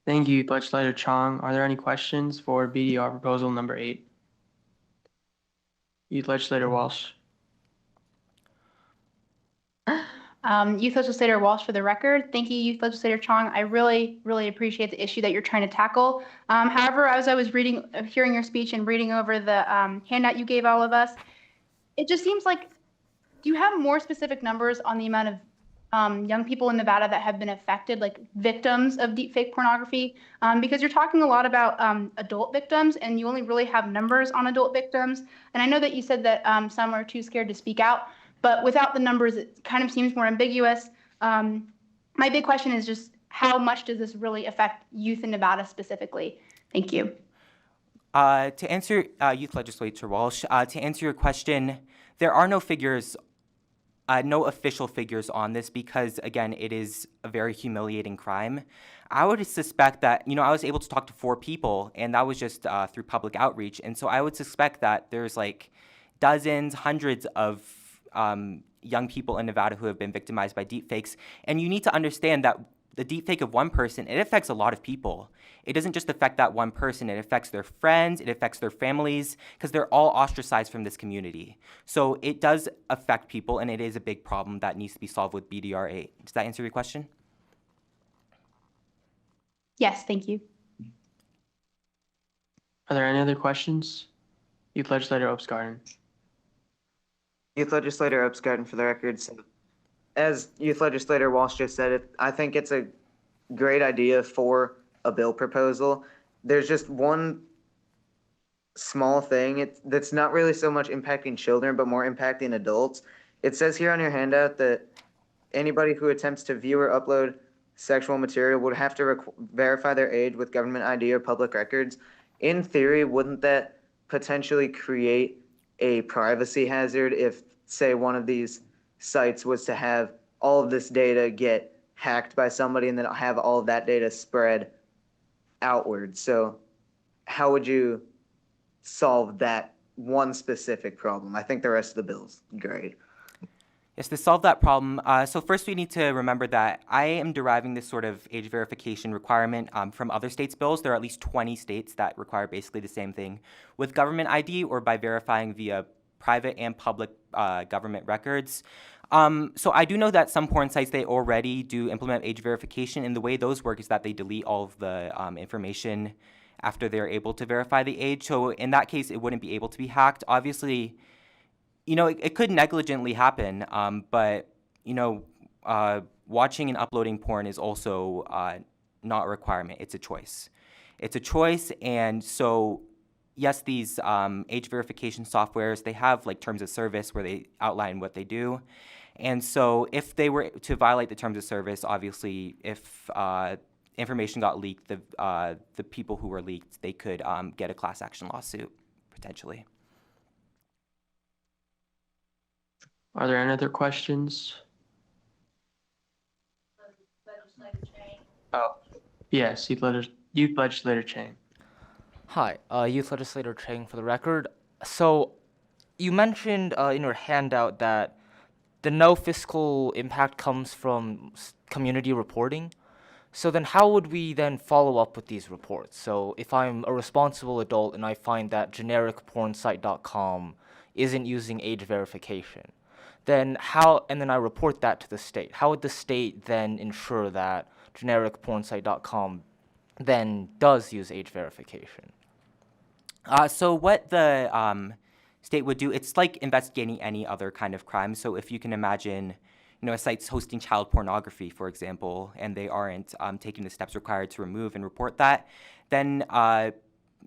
Thank you, Legislator Chong. Are there any questions for BDR proposal number 8? Youth Legislator Walsh. Youth Legislator Walsh for the record. Thank you, Youth Legislator Chong. I really, really appreciate the issue that you're trying to tackle. However, as I was hearing your speech and reading over the handout you gave all of us, it just seems like, do you have more specific numbers on the amount of young people in Nevada that have been affected, like victims of deepfake pornography? Because you're talking a lot about adult victims, and you only really have numbers on adult victims. And I know that you said that some are too scared to speak out, but without the numbers, it kind of seems more ambiguous. My big question is just how much does this really affect youth in Nevada specifically? Thank you. To answer Youth Legislator Walsh, to answer your question, there are no figures, no official figures on this because, again, it is a very humiliating crime. I would suspect that, I was able to talk to 4 people, and that was just through public outreach. And so I would suspect that there's like dozens, hundreds of young people in Nevada who have been victimized by deepfakes. And you need to understand that the deepfake of one person, it affects a lot of people. It doesn't just affect that one person, it affects their friends, it affects their families, because they're all ostracized from this community. So it does affect people, and it is a big problem that needs to be solved with BDR 8. Does that answer your question? Yes, thank you. Are there any other questions? Youth Legislator Obsgarden. Youth Legislator Obsgarden for the record. So, as Youth Legislator Walsh just said, I think it's a great idea for a bill proposal. There's just one small thing that's not really so much impacting children, but more impacting adults. It says here on your handout that anybody who attempts to view or upload sexual material would have to verify their age with government ID or public records. In theory, wouldn't that potentially create a privacy hazard if, say, one of these sites was to have all of this data get hacked by somebody and then have all of that data spread outward? So how would you solve that one specific problem? I think the rest of the bill's great. Yes, to solve that problem, so first we need to remember that I am deriving this sort of age verification requirement from other states' bills. There are at least 20 states that require basically the same thing with government ID or by verifying via private and public government records. So I do know that some porn sites, they already do implement age verification, and the way those work is that they delete all of the information after they're able to verify the age. So in that case, it wouldn't be able to be hacked. Obviously, it could negligently happen, but, watching and uploading porn is also not a requirement. It's a choice. It's a choice, and so, yes, these age verification softwares, they have, like, terms of service where they outline what they do. And so if they were to violate the terms of service, obviously, if information got leaked, the people who were leaked, they could get a class action lawsuit, potentially. Are there any other questions? Oh, yes, Youth Legislator Chang. Hi, Youth Legislator Chang for the record. So, you mentioned in your handout that the no fiscal impact comes from community reporting. So then how would we then follow up with these reports? So if I'm a responsible adult and I find that genericpornsite.com isn't using age verification, then and then I report that to the state, how would the state then ensure that genericpornsite.com then does use age verification? So what the state would do, it's like investigating any other kind of crime. So if you can imagine, a site's hosting child pornography, for example, and they aren't taking the steps required to remove and report that, then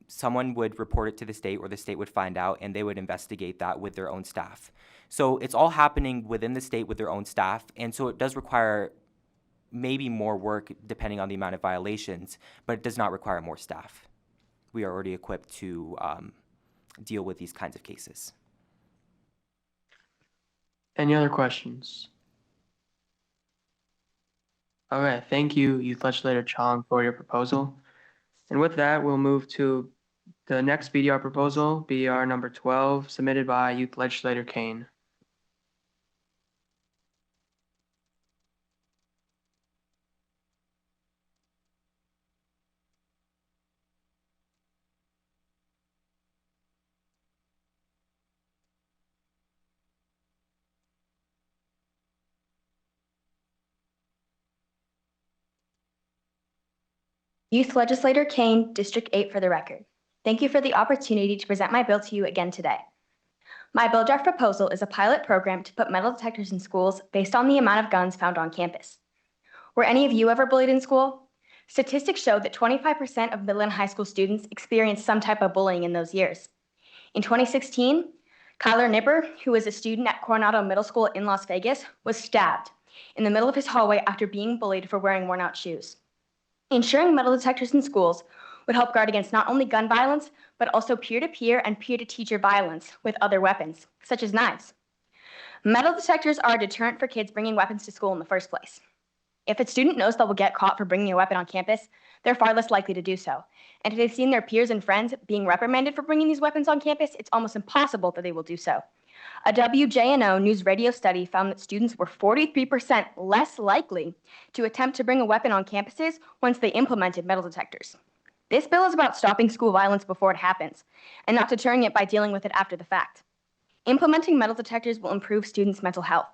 someone would report it to the state, or the state would find out, and they would investigate that with their own staff. So it's all happening within the state with their own staff, and so it does require maybe more work depending on the amount of violations, but it does not require more staff. We are already equipped to deal with these kinds of cases. Any other questions? Okay, thank you, Youth Legislator Chong, for your proposal. And with that, we'll move to the next BDR proposal, BDR number 12, submitted by Youth Legislator Kane. Youth Legislator Kane, District 8 for the record. Thank you for the opportunity to present my bill to you again today. My bill draft proposal is a pilot program to put metal detectors in schools based on the amount of guns found on campus. Were any of you ever bullied in school? Statistics show that 25% of middle and high school students experienced some type of bullying in those years. In 2016, Kyler Nipper, who was a student at Coronado Middle School in Las Vegas, was stabbed in the middle of his hallway after being bullied for wearing worn-out shoes. Ensuring metal detectors in schools would help guard against not only gun violence, but also peer-to-peer and peer-to-teacher violence with other weapons, such as knives. Metal detectors are a deterrent for kids bringing weapons to school in the first place. If a student knows they will get caught for bringing a weapon on campus, they're far less likely to do so. And if they've seen their peers and friends being reprimanded for bringing these weapons on campus, it's almost impossible that they will do so. A WJNO News Radio study found that students were 43% less likely to attempt to bring a weapon on campuses once they implemented metal detectors. This bill is about stopping school violence before it happens, and not deterring it by dealing with it after the fact. Implementing metal detectors will improve students' mental health.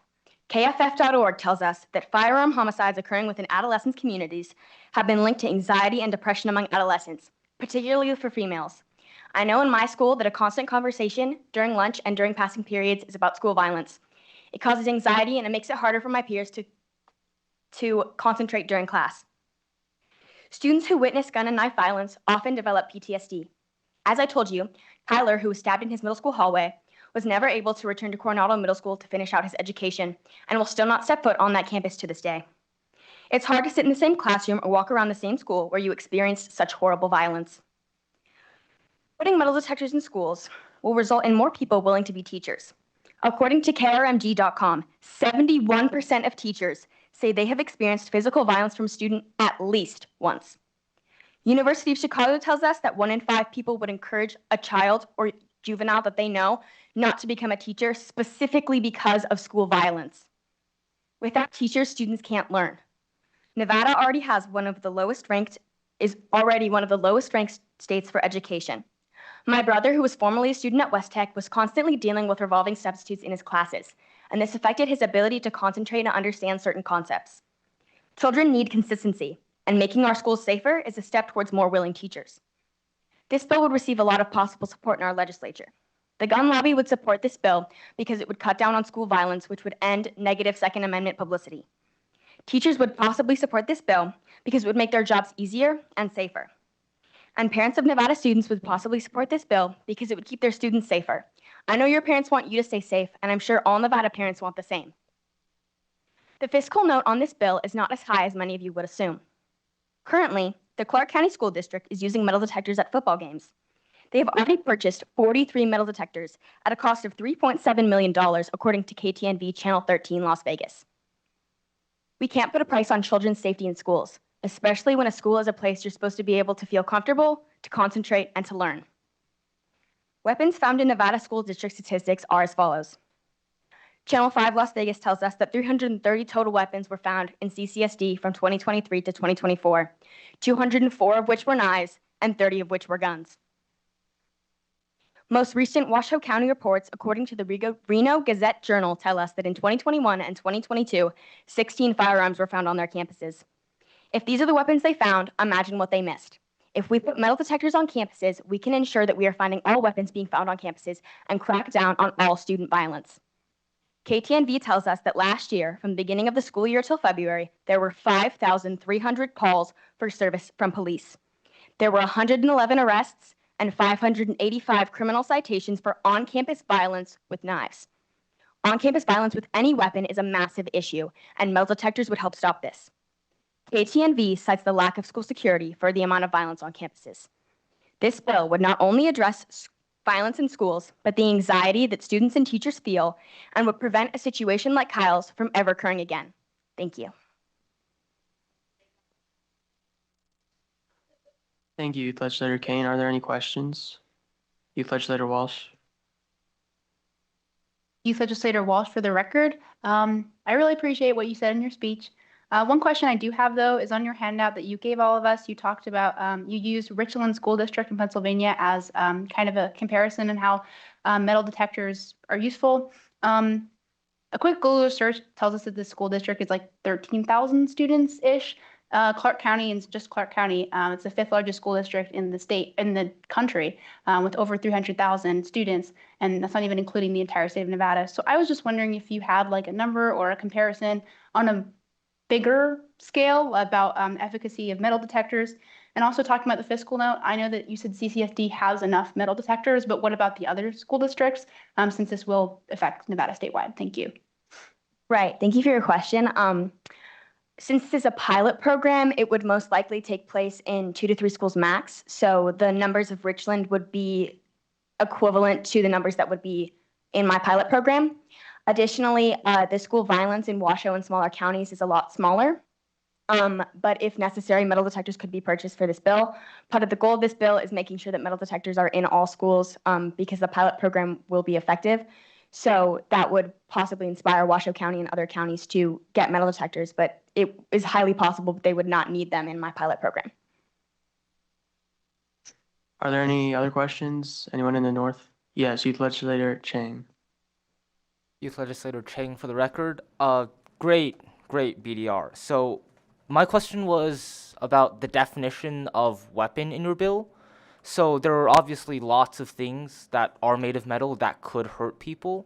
KFF.org tells us that firearm homicides occurring within adolescent communities have been linked to anxiety and depression among adolescents, particularly for females. I know in my school that a constant conversation during lunch and during passing periods is about school violence. It causes anxiety and it makes it harder for my peers to concentrate during class. Students who witness gun and knife violence often develop PTSD. As I told you, Tyler, who was stabbed in his middle school hallway, was never able to return to Coronado Middle School to finish out his education and will still not step foot on that campus to this day. It's hard to sit in the same classroom or walk around the same school where you experienced such horrible violence. Putting metal detectors in schools will result in more people willing to be teachers. According to KRMG.com, 71% of teachers say they have experienced physical violence from a student at least once. University of Chicago tells us that 1 in 5 people would encourage a child or juvenile that they know not to become a teacher specifically because of school violence. Without teachers, students can't learn. Nevada already has is already one of the lowest ranked states for education. My brother, who was formerly a student at West Tech, was constantly dealing with revolving substitutes in his classes, and this affected his ability to concentrate and understand certain concepts. Children need consistency, and making our schools safer is a step towards more willing teachers. This bill would receive a lot of possible support in our legislature. The gun lobby would support this bill because it would cut down on school violence, which would end negative Second Amendment publicity. Teachers would possibly support this bill because it would make their jobs easier and safer. And parents of Nevada students would possibly support this bill because it would keep their students safer. I know your parents want you to stay safe, and I'm sure all Nevada parents want the same. The fiscal note on this bill is not as high as many of you would assume. Currently, the Clark County School District is using metal detectors at football games. They have already purchased 43 metal detectors at a cost of $3.7 million, according to KTNV Channel 13 Las Vegas. We can't put a price on children's safety in schools, especially when a school is a place you're supposed to be able to feel comfortable, to concentrate, and to learn. Weapons found in Nevada school district statistics are as follows. Channel 5 Las Vegas tells us that 330 total weapons were found in CCSD from 2023 to 2024, 204 of which were knives and 30 of which were guns. Most recent Washoe County reports, according to the Reno Gazette Journal, tell us that in 2021 and 2022, 16 firearms were found on their campuses. If these are the weapons they found, imagine what they missed. If we put metal detectors on campuses, we can ensure that we are finding all weapons being found on campuses and crack down on all student violence. KTNV tells us that last year, from the beginning of the school year till February, there were 5,300 calls for service from police. There were 111 arrests and 585 criminal citations for on-campus violence with knives. On-campus violence with any weapon is a massive issue, and metal detectors would help stop this. KTNV cites the lack of school security for the amount of violence on campuses. This bill would not only address violence in schools, but the anxiety that students and teachers feel, and would prevent a situation like Kyle's from ever occurring again. Thank you. Thank you, Youth Legislator Kane. Are there any questions? Youth Legislator Walsh. Youth Legislator Walsh, for the record, I really appreciate what you said in your speech. One question I do have, though, is on your handout that you gave all of us. You talked about, you used Richland School District in Pennsylvania as kind of a comparison in how metal detectors are useful. A quick Google search tells us that the school district is like 13,000 students-ish. Clark County and just Clark County, it's the fifth largest school district in the state, in the country, with over 300,000 students, and that's not even including the entire state of Nevada. So I was just wondering if you had like a number or a comparison on a bigger scale about efficacy of metal detectors. And also talking about the fiscal note, I know that you said CCSD has enough metal detectors, but what about the other school districts, since this will affect Nevada statewide? Thank you. Right. Thank you for your question. Since this is a pilot program, it would most likely take place in 2 to 3 schools max. So the numbers of Richland would be equivalent to the numbers that would be in my pilot program. Additionally, the school violence in Washoe and smaller counties is a lot smaller. But if necessary, metal detectors could be purchased for this bill. Part of the goal of this bill is making sure that metal detectors are in all schools because the pilot program will be effective. So that would possibly inspire Washoe County and other counties to get metal detectors, but it is highly possible that they would not need them in my pilot program. Are there any other questions? Anyone in the north? Yes, Youth Legislator Chang. Youth Legislator Chang for the record. Great BDR. So my question was about the definition of weapon in your bill. So there are obviously lots of things that are made of metal that could hurt people.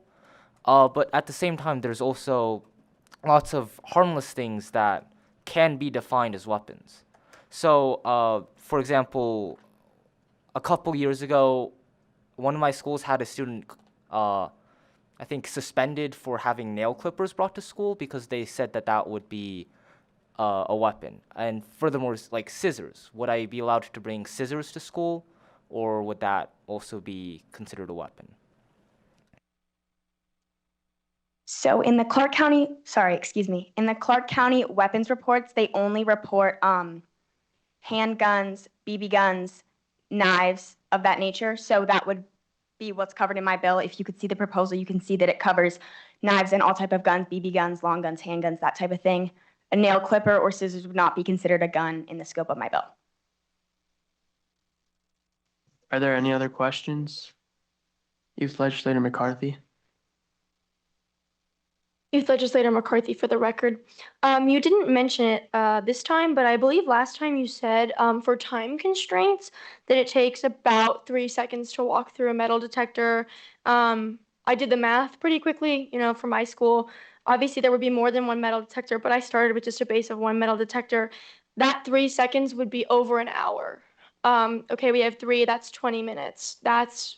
But at the same time, there's also lots of harmless things that can be defined as weapons. So, for example, a couple years ago, one of my schools had a student, I think, suspended for having nail clippers brought to school because they said that that would be a weapon. And furthermore, like scissors. Would I be allowed to bring scissors to school, or would that also be considered a weapon? So in the Clark County, in the Clark County weapons reports, they only report handguns, BB guns, knives of that nature. So that would be what's covered in my bill. If you could see the proposal, you can see that it covers knives and all type of guns, BB guns, long guns, handguns, that type of thing. A nail clipper or scissors would not be considered a gun in the scope of my bill. Are there any other questions? Youth Legislator McCarthy. Youth Legislator McCarthy for the record. You didn't mention it this time, but I believe last time you said for time constraints that it takes about 3 seconds to walk through a metal detector. I did the math pretty quickly, for my school. Obviously, there would be more than one metal detector, but I started with just a base of one metal detector. That 3 seconds would be over an hour. Okay, we have 3, that's 20 minutes. That's,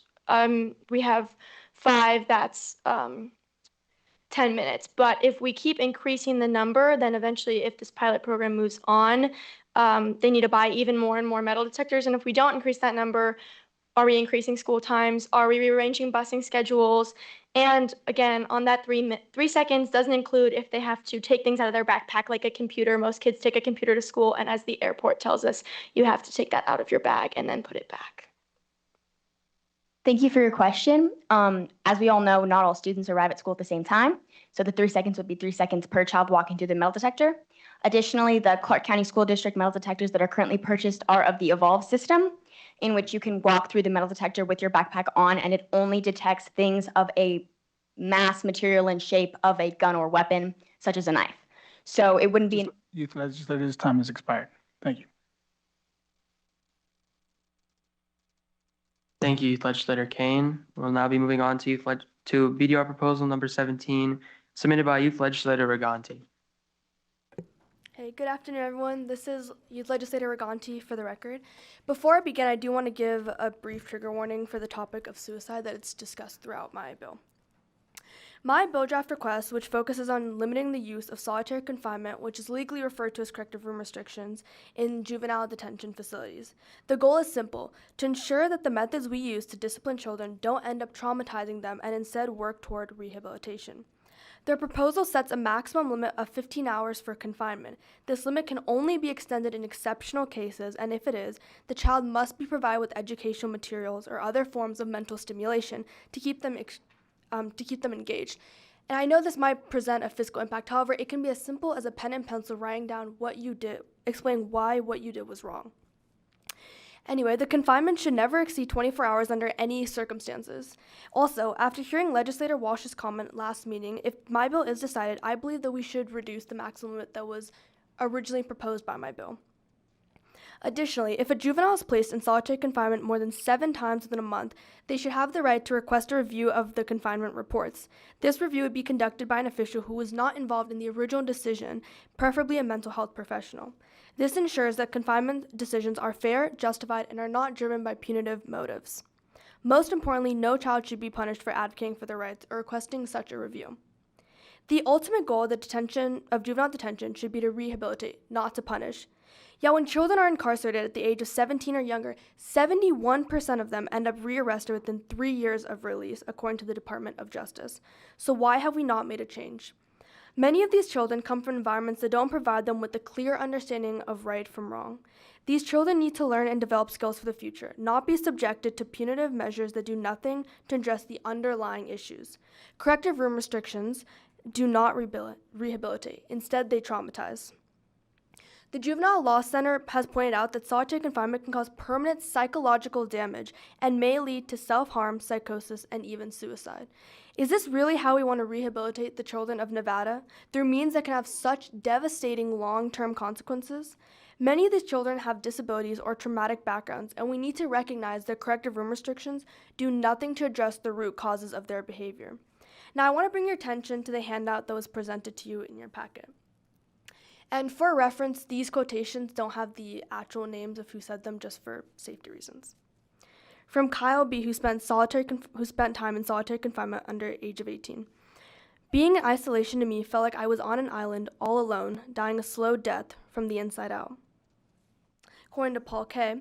we have 5, that's 10 minutes. But if we keep increasing the number, then eventually if this pilot program moves on, they need to buy even more and more metal detectors. And if we don't increase that number, are we increasing school times? Are we rearranging busing schedules? And again, on that 3 seconds doesn't include if they have to take things out of their backpack, like a computer. Most kids take a computer to school, and as the airport tells us, you have to take that out of your bag and then put it back. Thank you for your question. As we all know, not all students arrive at school at the same time. So the 3 seconds would be 3 seconds per child walking through the metal detector. Additionally, the Clark County School District metal detectors that are currently purchased are of the Evolve system, in which you can walk through the metal detector with your backpack on, and it only detects things of a mass material and shape of a gun or weapon, such as a knife. So it wouldn't be... Youth Legislator's time has expired. Thank you. Thank you, Youth Legislator Kane. We'll now be moving on to BDR proposal number 17, submitted by Youth Legislator Reganti. Hey, good afternoon, everyone. This is Youth Legislator Reganti for the record. Before I begin, I do want to give a brief trigger warning for the topic of suicide that it's discussed throughout my bill. My bill draft request, which focuses on limiting the use of solitary confinement, which is legally referred to as corrective room restrictions, in juvenile detention facilities. The goal is simple: to ensure that the methods we use to discipline children don't end up traumatizing them and instead work toward rehabilitation. Their proposal sets a maximum limit of 15 hours for confinement. This limit can only be extended in exceptional cases, and if it is, the child must be provided with educational materials or other forms of mental stimulation to keep them engaged. And I know this might present a fiscal impact. However, it can be as simple as a pen and pencil writing down what you did, explain why what you did was wrong. Anyway, the confinement should never exceed 24 hours under any circumstances. Also, after hearing Legislator Walsh's comment last meeting, if my bill is decided, I believe that we should reduce the maximum limit that was originally proposed by my bill. Additionally, if a juvenile is placed in solitary confinement more than 7 times within a month, they should have the right to request a review of the confinement reports. This review would be conducted by an official who was not involved in the original decision, preferably a mental health professional. This ensures that confinement decisions are fair, justified, and are not driven by punitive motives. Most importantly, no child should be punished for advocating for their rights or requesting such a review. The ultimate goal of juvenile detention should be to rehabilitate, not to punish. Yet when children are incarcerated at the age of 17 or younger, 71% of them end up rearrested within 3 years of release, according to the Department of Justice. So why have we not made a change? Many of these children come from environments that don't provide them with a clear understanding of right from wrong. These children need to learn and develop skills for the future, not be subjected to punitive measures that do nothing to address the underlying issues. Corrective room restrictions do not rehabilitate. Instead, they traumatize. The Juvenile Law Center has pointed out that solitary confinement can cause permanent psychological damage and may lead to self-harm, psychosis, and even suicide. Is this really how we want to rehabilitate the children of Nevada, through means that can have such devastating long-term consequences? Many of these children have disabilities or traumatic backgrounds, and we need to recognize that corrective room restrictions do nothing to address the root causes of their behavior. Now, I want to bring your attention to the handout that was presented to you in your packet. And for reference, these quotations don't have the actual names of who said them, just for safety reasons. From Kyle B., who spent time in solitary confinement under age of 18. Being in isolation to me felt like I was on an island all alone, dying a slow death from the inside out. According to Paul K.,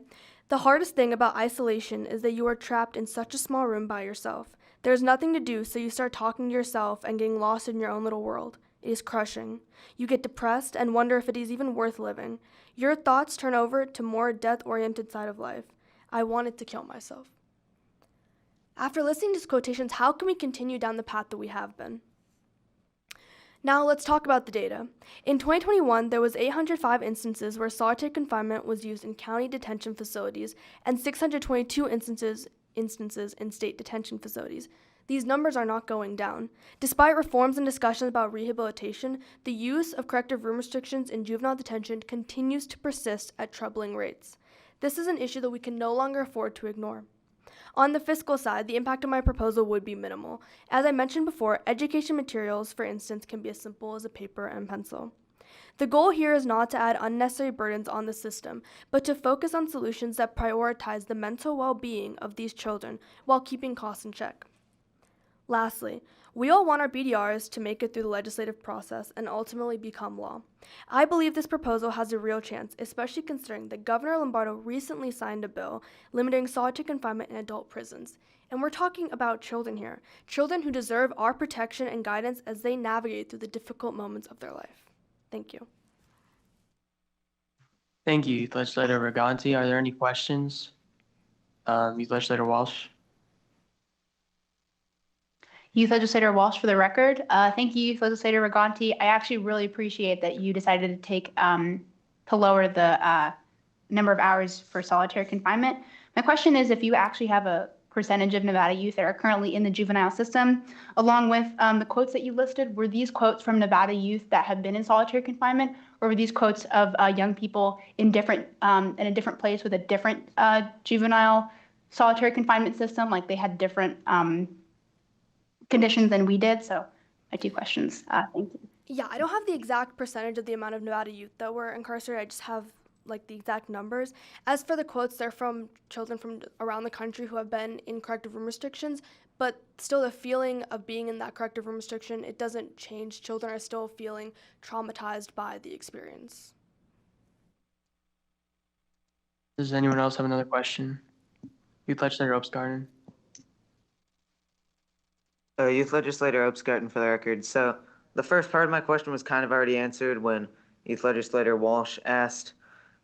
the hardest thing about isolation is that you are trapped in such a small room by yourself. There's nothing to do, so you start talking to yourself and getting lost in your own little world. It is crushing. You get depressed and wonder if it is even worth living. Your thoughts turn over to more death-oriented side of life. I wanted to kill myself. After listening to these quotations, how can we continue down the path that we have been? Now let's talk about the data. In 2021, there was 805 instances where solitary confinement was used in county detention facilities and 622 instances in state detention facilities. These numbers are not going down. Despite reforms and discussions about rehabilitation, the use of corrective room restrictions in juvenile detention continues to persist at troubling rates. This is an issue that we can no longer afford to ignore. On the fiscal side, the impact of my proposal would be minimal. As I mentioned before, education materials, for instance, can be as simple as a paper and pencil. The goal here is not to add unnecessary burdens on the system, but to focus on solutions that prioritize the mental well-being of these children while keeping costs in check. Lastly, we all want our BDRs to make it through the legislative process and ultimately become law. I believe this proposal has a real chance, especially considering that Governor Lombardo recently signed a bill limiting solitary confinement in adult prisons. And we're talking about children here, children who deserve our protection and guidance as they navigate through the difficult moments of their life. Thank you. Thank you, Youth Legislator Reganti. Are there any questions? Youth Legislator Walsh. Youth Legislator Walsh for the record. Thank you, Youth Legislator Reganti. I actually really appreciate that you decided to take to lower the number of hours for solitary confinement. My question is if you actually have a percentage of Nevada youth that are currently in the juvenile system, along with the quotes that you listed, were these quotes from Nevada youth that have been in solitary confinement, or were these quotes of young people in a different place with a different juvenile solitary confinement system, like they had different conditions than we did? So my 2 questions. Thank you. Yeah, I don't have the exact percentage of the amount of Nevada youth that were incarcerated. I just have like the exact numbers. As for the quotes, they're from children from around the country who have been in corrective room restrictions, but still the feeling of being in that corrective room restriction, it doesn't change. Children are still feeling traumatized by the experience. Does anyone else have another question? Youth Legislator Obsgarten. Youth Legislator Obsgarten for the record. So the first part of my question was kind of already answered when Youth Legislator Walsh asked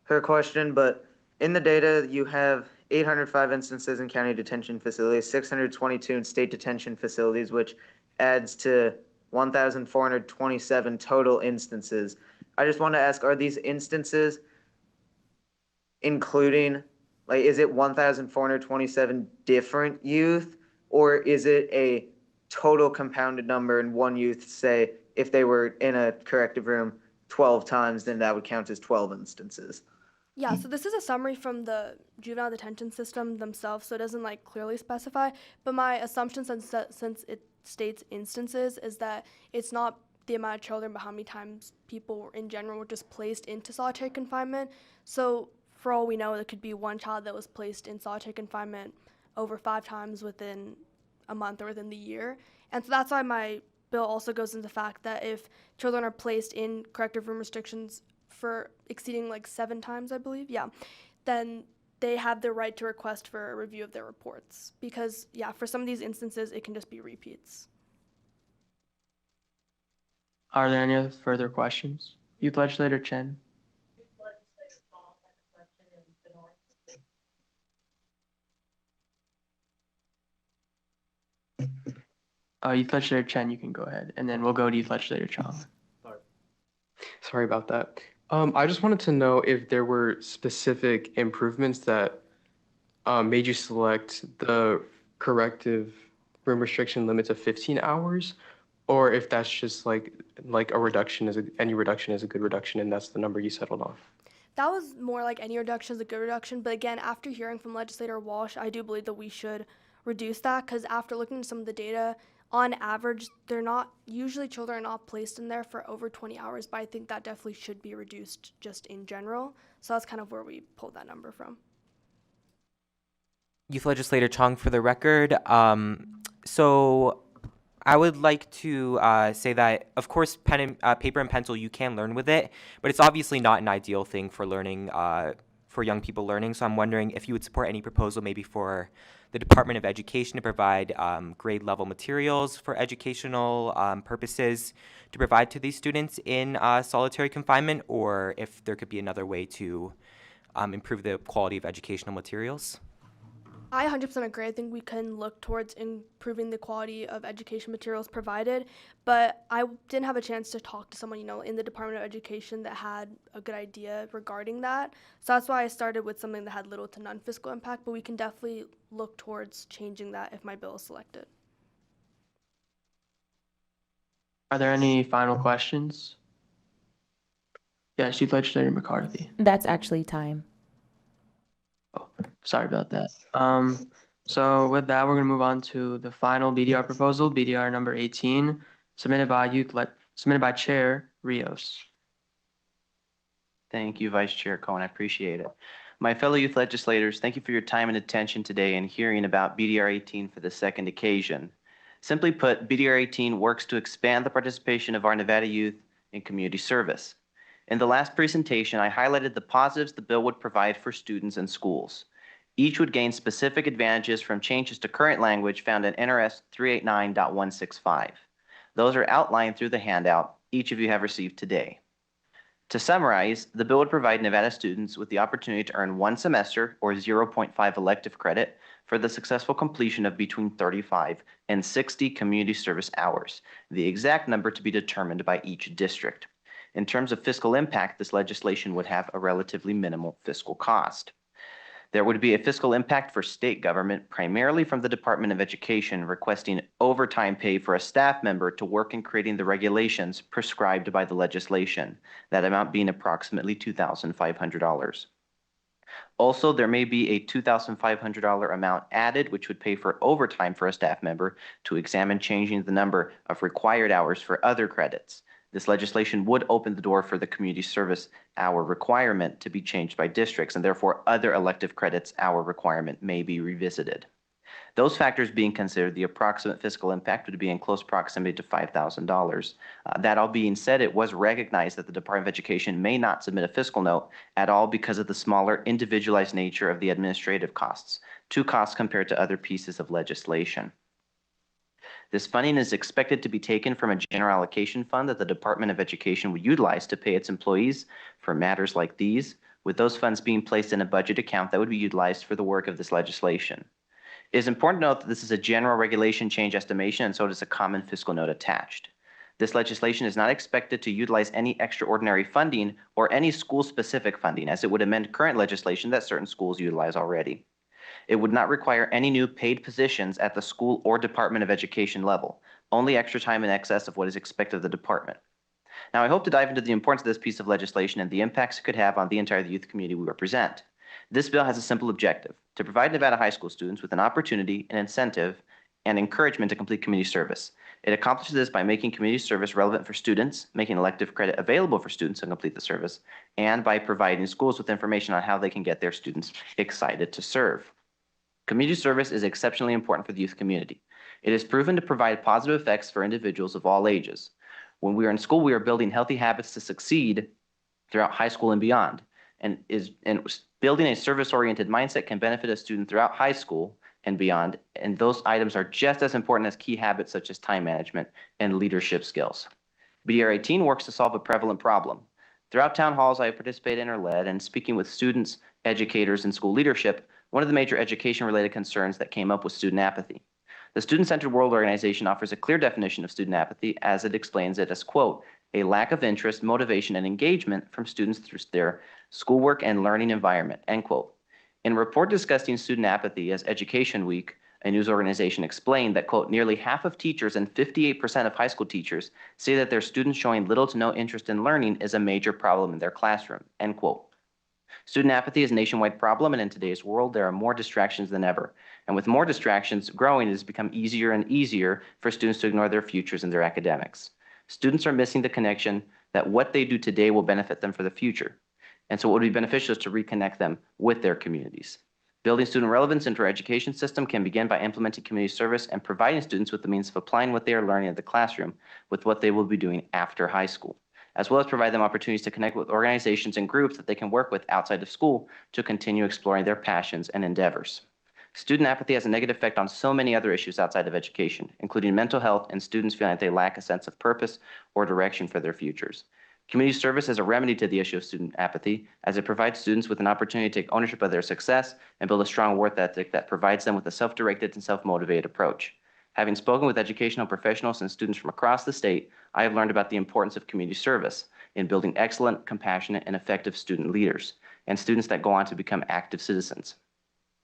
her question, but in the data you have 805 instances in county detention facilities, 622 in state detention facilities, which adds to 1,427 total instances. I just want to ask, are these instances including, like, is it 1,427 different youth, or is it a total compounded number and one youth, say, if they were in a corrective room 12 times, then that would count as 12 instances. Yeah, so this is a summary from the juvenile detention system themselves, so it doesn't like clearly specify. But my assumption, since it states instances, is that it's not the amount of children, but how many times people in general were just placed into solitary confinement. So for all we know, there could be one child that was placed in solitary confinement over 5 times within a month or within the year. And so that's why my bill also goes into the fact that if children are placed in corrective room restrictions for exceeding like 7 times, I believe, yeah, then they have the right to request for a review of their reports. Because, yeah, for some of these instances, it can just be repeats. Are there any further questions? Youth Legislator Chen. Youth Legislator Chen, you can go ahead, and then we'll go to Youth Legislator Chong. Sorry about that. I just wanted to know if there were specific improvements that made you select the corrective room restriction limits of 15 hours, or if that's just like a reduction any reduction is a good reduction, and that's the number you settled on. That was more like any reduction is a good reduction. But again, after hearing from Legislator Walsh, I do believe that we should reduce that because after looking at some of the data, on average, children are not placed in there for over 20 hours, but I think that definitely should be reduced just in general. So that's kind of where we pulled that number from. Youth Legislator Chong, for the record. So I would like to say that, of course, paper and pencil, you can learn with it, but it's obviously not an ideal thing for learning, for young people learning. So I'm wondering if you would support any proposal maybe for the Department of Education to provide grade level materials for educational purposes to provide to these students in solitary confinement, or if there could be another way to improve the quality of educational materials. I 100% agree. I think we can look towards improving the quality of education materials provided, but I didn't have a chance to talk to someone, in the Department of Education that had a good idea regarding that. So that's why I started with something that had little to none fiscal impact, but we can definitely look towards changing that if my bill is selected. Are there any final questions? Yes, Youth Legislator McCarthy. That's actually time. Oh, sorry about that. So with that, we're going to move on to the final BDR proposal, BDR number 18, submitted by Chair Rios. Thank you, Vice Chair Cohen. I appreciate it. My fellow youth legislators, thank you for your time and attention today in hearing about BDR 18 for the second occasion. Simply put, BDR 18 works to expand the participation of our Nevada youth in community service. In the last presentation, I highlighted the positives the bill would provide for students and schools. Each would gain specific advantages from changes to current language found in NRS 389.165. Those are outlined through the handout each of you have received today. To summarize, the bill would provide Nevada students with the opportunity to earn 1 semester or 0.5 elective credit for the successful completion of between 35 and 60 community service hours, the exact number to be determined by each district. In terms of fiscal impact, this legislation would have a relatively minimal fiscal cost. There would be a fiscal impact for state government, primarily from the Department of Education, requesting overtime pay for a staff member to work in creating the regulations prescribed by the legislation, that amount being approximately $2,500. Also, there may be a $2,500 amount added, which would pay for overtime for a staff member to examine changing the number of required hours for other credits. This legislation would open the door for the community service hour requirement to be changed by districts, and therefore other elective credits hour requirement may be revisited. Those factors being considered, the approximate fiscal impact would be in close proximity to $5,000. That all being said, it was recognized that the Department of Education may not submit a fiscal note at all because of the smaller individualized nature of the administrative costs, 2 costs compared to other pieces of legislation. This funding is expected to be taken from a general allocation fund that the Department of Education would utilize to pay its employees for matters like these, with those funds being placed in a budget account that would be utilized for the work of this legislation. It is important to note that this is a general regulation change estimation, and so does a common fiscal note attached. This legislation is not expected to utilize any extraordinary funding or any school-specific funding, as it would amend current legislation that certain schools utilize already. It would not require any new paid positions at the school or Department of Education level, only extra time in excess of what is expected of the department. Now, I hope to dive into the importance of this piece of legislation and the impacts it could have on the entire youth community we represent. This bill has a simple objective: to provide Nevada high school students with an opportunity, an incentive, and encouragement to complete community service. It accomplishes this by making community service relevant for students, making elective credit available for students to complete the service, and by providing schools with information on how they can get their students excited to serve. Community service is exceptionally important for the youth community. It is proven to provide positive effects for individuals of all ages. When we are in school, we are building healthy habits to succeed throughout high school and beyond. And building a service-oriented mindset can benefit a student throughout high school and beyond. And those items are just as important as key habits such as time management and leadership skills. BDR 18 works to solve a prevalent problem. Throughout town halls I have participated in or led, and speaking with students, educators, and school leadership, one of the major education-related concerns that came up was student apathy. The Student-Centered World Organization offers a clear definition of student apathy as it explains it as, quote, a lack of interest, motivation, and engagement from students through their schoolwork and learning environment, end quote. In a report discussing student apathy as Education Week, a news organization explained that, quote, nearly half of teachers and 58% of high school teachers say that their students showing little to no interest in learning is a major problem in their classroom, end quote. Student apathy is a nationwide problem, and in today's world, there are more distractions than ever. And with more distractions growing, it has become easier and easier for students to ignore their futures and their academics. Students are missing the connection that what they do today will benefit them for the future. And so what would be beneficial is to reconnect them with their communities. Building student relevance into our education system can begin by implementing community service and providing students with the means of applying what they are learning in the classroom with what they will be doing after high school, as well as provide them opportunities to connect with organizations and groups that they can work with outside of school to continue exploring their passions and endeavors. Student apathy has a negative effect on so many other issues outside of education, including mental health and students feeling that they lack a sense of purpose or direction for their futures. Community service is a remedy to the issue of student apathy, as it provides students with an opportunity to take ownership of their success and build a strong work ethic that provides them with a self-directed and self-motivated approach. Having spoken with educational professionals and students from across the state, I have learned about the importance of community service in building excellent, compassionate, and effective student leaders, and students that go on to become active citizens.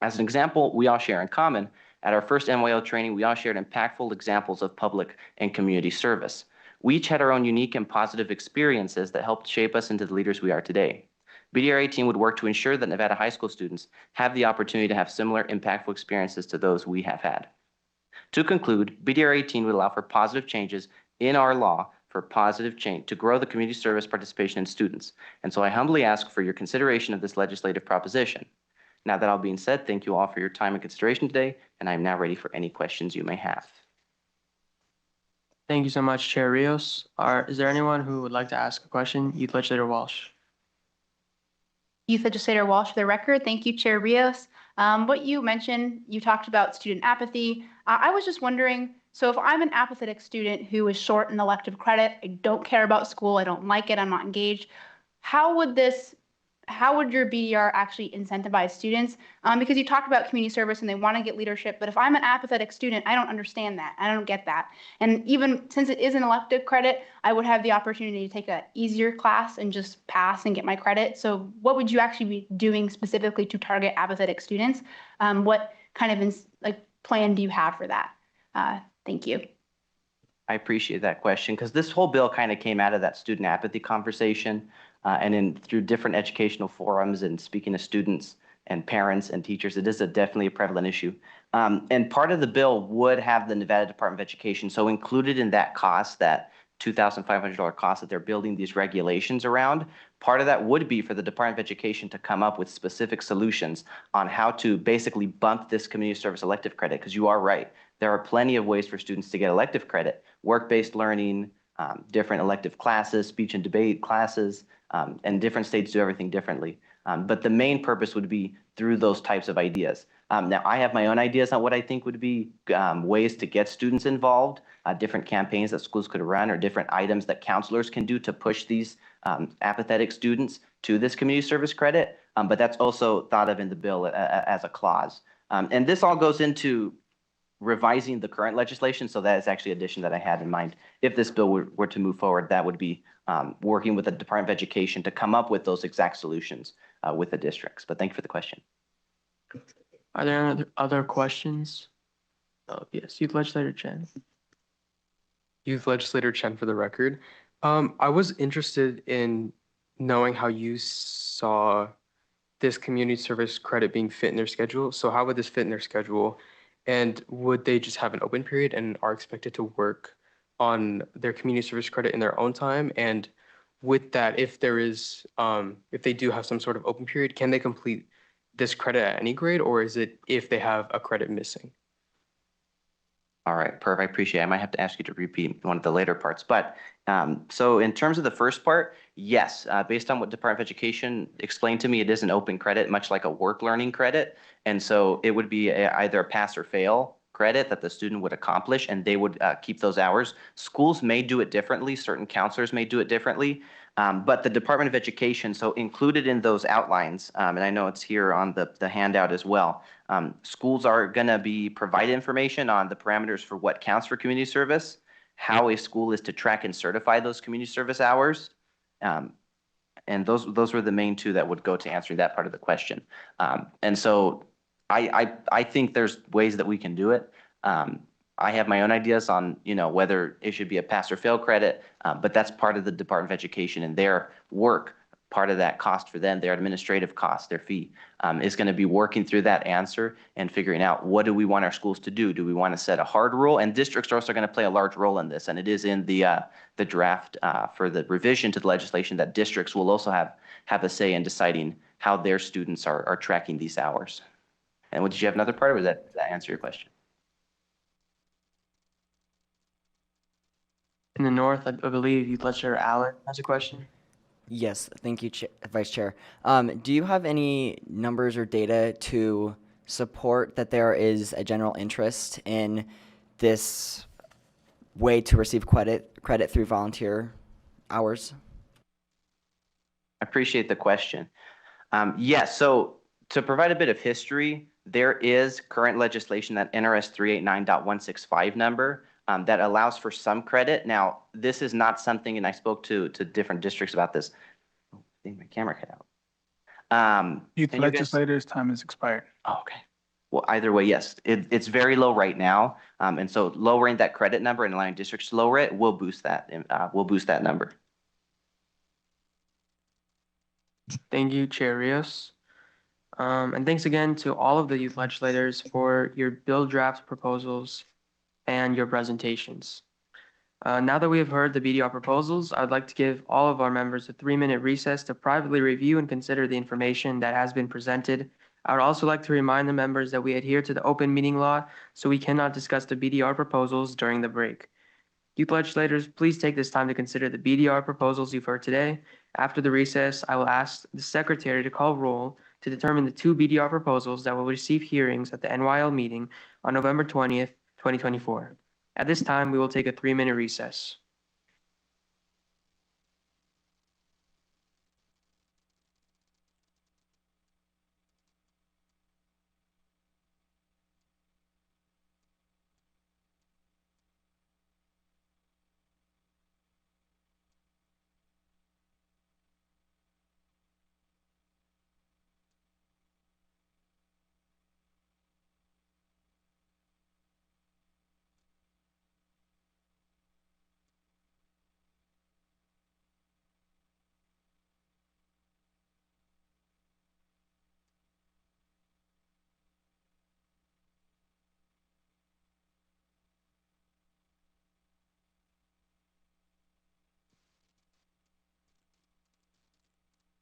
As an example, we all share in common. At our first NYL training, we all shared impactful examples of public and community service. We each had our own unique and positive experiences that helped shape us into the leaders we are today. BDR 18 would work to ensure that Nevada high school students have the opportunity to have similar impactful experiences to those we have had. To conclude, BDR 18 would allow for positive changes in our law for positive change to grow the community service participation in students. And so I humbly ask for your consideration of this legislative proposition. Now that all being said, thank you all for your time and consideration today, and I am now ready for any questions you may have. Thank you so much, Chair Rios. Is there anyone who would like to ask a question? Youth Legislator Walsh. Youth Legislator Walsh, for the record. Thank you, Chair Rios. What you mentioned, you talked about student apathy. I was just wondering, so if I'm an apathetic student who is short in elective credit, I don't care about school, I don't like it, I'm not engaged, how would your BDR actually incentivize students? Because you talked about community service and they want to get leadership, but if I'm an apathetic student, I don't understand that. I don't get that. And even since it is an elective credit, I would have the opportunity to take an easier class and just pass and get my credit. So what would you actually be doing specifically to target apathetic students? What kind of plan do you have for that? Thank you. I appreciate that question, because this whole bill kind of came out of that student apathy conversation. And through different educational forums and speaking to students and parents and teachers, it is definitely a prevalent issue. And part of the bill would have the Nevada Department of Education. So included in that cost, that $2,500 cost that they're building these regulations around, part of that would be for the Department of Education to come up with specific solutions on how to basically bump this community service elective credit. Because you are right, there are plenty of ways for students to get elective credit: work-based learning, different elective classes, speech and debate classes, and different states do everything differently. But the main purpose would be through those types of ideas. Now, I have my own ideas on what I think would be ways to get students involved, different campaigns that schools could run, or different items that counselors can do to push these apathetic students to this community service credit. But that's also thought of in the bill as a clause. And this all goes into revising the current legislation. So that is actually an addition that I had in mind. If this bill were to move forward, that would be working with the Department of Education to come up with those exact solutions with the districts. But thank you for the question. Are there any other questions? Oh, yes, Youth Legislator Chen. Youth Legislator Chen, for the record. I was interested in knowing how you saw this community service credit being fit in their schedule. So how would this fit in their schedule? And would they just have an open period and are expected to work on their community service credit in their own time? And with that, if there is, if they do have some sort of open period, can they complete this credit at any grade, or is it if they have a credit missing? All right, perfect. I appreciate it. I might have to ask you to repeat one of the later parts. But so in terms of the first part, yes, based on what Department of Education explained to me, it is an open credit, much like a work learning credit. And so it would be either a pass or fail credit that the student would accomplish, and they would keep those hours. Schools may do it differently. Certain counselors may do it differently. But the Department of Education, so included in those outlines, and I know it's here on the handout as well, schools are going to be provided information on the parameters for what counts for community service, how a school is to track and certify those community service hours. And those were the main two that would go to answering that part of the question. And so I think there's ways that we can do it. I have my own ideas on, whether it should be a pass or fail credit, but that's part of the Department of Education and their work. Part of that cost for them, their administrative cost, their fee, is going to be working through that answer and figuring out what do we want our schools to do? Do we want to set a hard rule? And districts are also going to play a large role in this, and it is in the draft for the revision to the legislation that districts will also have a say in deciding how their students are tracking these hours. And did you have another part, or did that answer your question? In the north, I believe Youth Legislator Allen has a question. Yes, thank you, Vice Chair. Do you have any numbers or data to support that there is a general interest in this way to receive credit through volunteer hours? I appreciate the question. Yes, so to provide a bit of history, there is current legislation, that NRS 389.165 number, that allows for some credit. Now, this is not something, and I spoke to different districts about this. Oh, I think my camera cut out. Youth legislators' time has expired. Oh, okay. Well, either way, yes, it's very low right now, and so lowering that credit number and allowing districts to lower it will boost that. Will boost that number. Thank you, Chair Rios. And thanks again to all of the youth legislators for your bill draft proposals and your presentations. Now that we have heard the BDR proposals, I'd like to give all of our members a 3-minute recess to privately review and consider the information that has been presented. I would also like to remind the members that we adhere to the open meeting law, so we cannot discuss the BDR proposals during the break. Youth legislators, please take this time to consider the BDR proposals you've heard today. After the recess, I will ask the secretary to call roll to determine the 2 BDR proposals that will receive hearings at the NYL meeting on November 20th, 2024. At this time, we will take a 3-minute recess.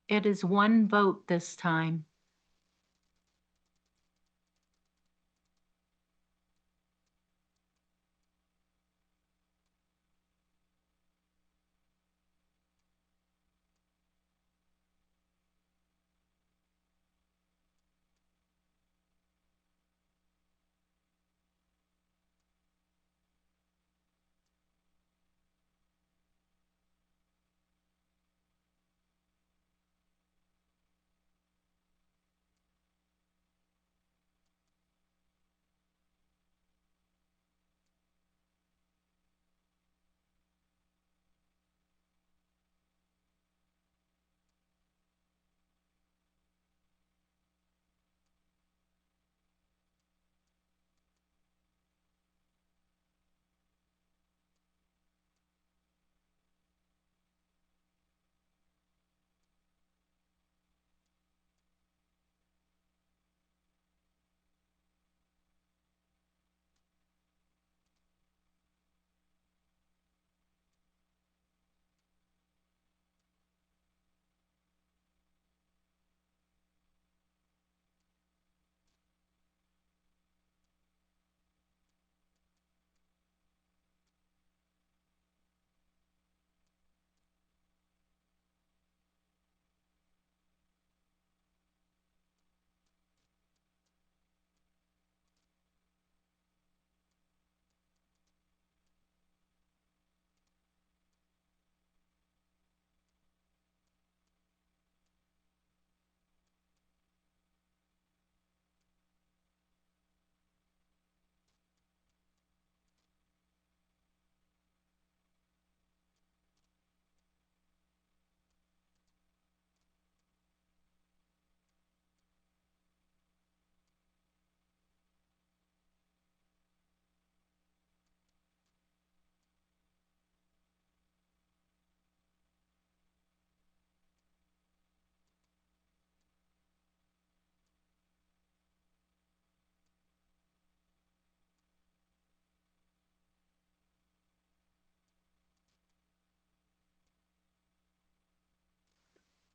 It is 1 vote this time.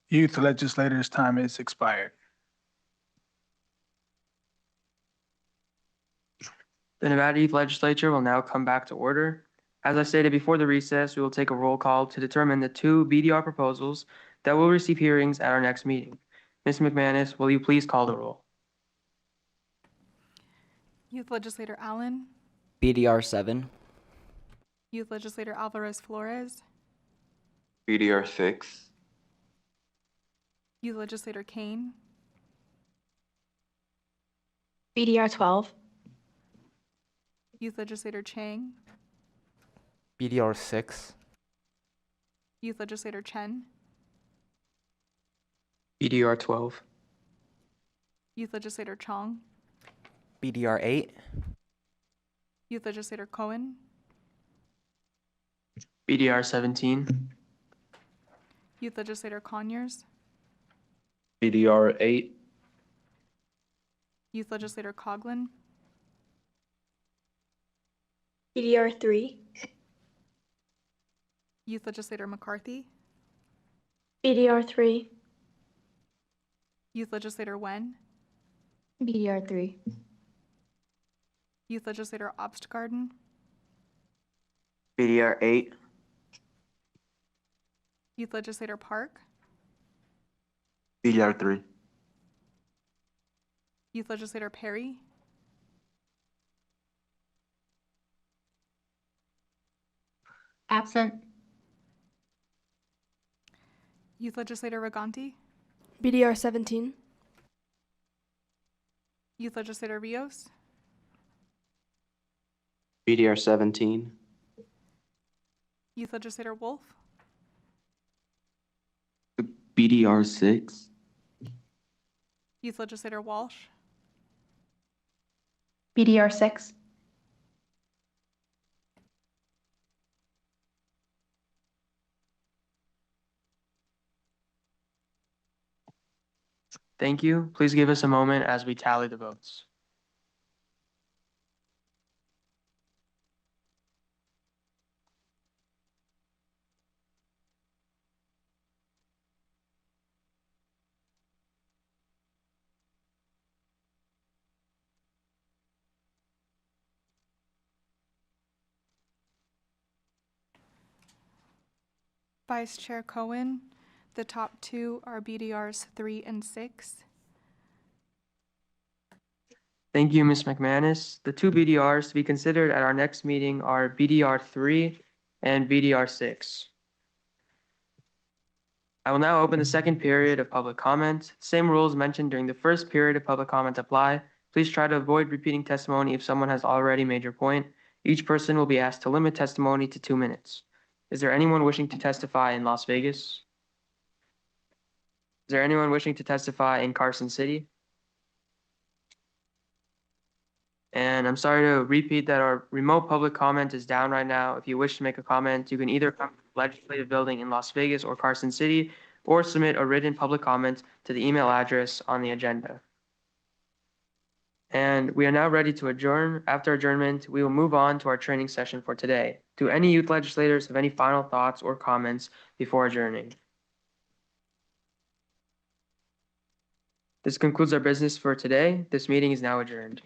Youth legislators' time is expired. The Nevada Youth Legislature will now come back to order. As I stated before the recess, we will take a roll call to determine the two BDR proposals that will receive hearings at our next meeting. Ms. McManus, will you please call the roll? Youth Legislator Allen, BDR 7. Youth Legislator Alvarez Flores, BDR 6. Youth Legislator Kane, BDR 12. Youth Legislator Chang, BDR 6. Youth Legislator Chen, BDR 12. Youth Legislator Chong, BDR 8. Youth Legislator Cohen, BDR 17. Youth Legislator Conyers, BDR 8. Youth Legislator Coughlin, BDR 3. Youth Legislator McCarthy, BDR 3. Youth Legislator Wen, BDR 3. Youth Legislator Obstgarden, BDR 8. Youth Legislator Park, BDR 3. Youth Legislator Perry, Absent. Youth Legislator Reganti, BDR 17. Youth Legislator Rios, BDR 17. Youth Legislator Wolf, BDR 6. Youth Legislator Walsh, BDR 6. Thank you. Please give us a moment as we tally the votes. Vice Chair Cohen. The top two are BDRs 3 and 6. Thank you, Ms. McManus. The two BDRs to be considered at our next meeting are BDR 3 and BDR 6. I will now open the second period of public comment. Same rules mentioned during the first period of public comment apply. Please try to avoid repeating testimony if someone has already made your point. Each person will be asked to limit testimony to 2 minutes. Is there anyone wishing to testify in Las Vegas? Is there anyone wishing to testify in Carson City? And I'm sorry to repeat that our remote public comment is down right now. If you wish to make a comment, you can either come to the legislative building in Las Vegas or Carson City, or submit a written public comment to the email address on the agenda. And we are now ready to adjourn. After adjournment, we will move on to our training session for today. Do any youth legislators have any final thoughts or comments before adjourning? This concludes our business for today. This meeting is now adjourned.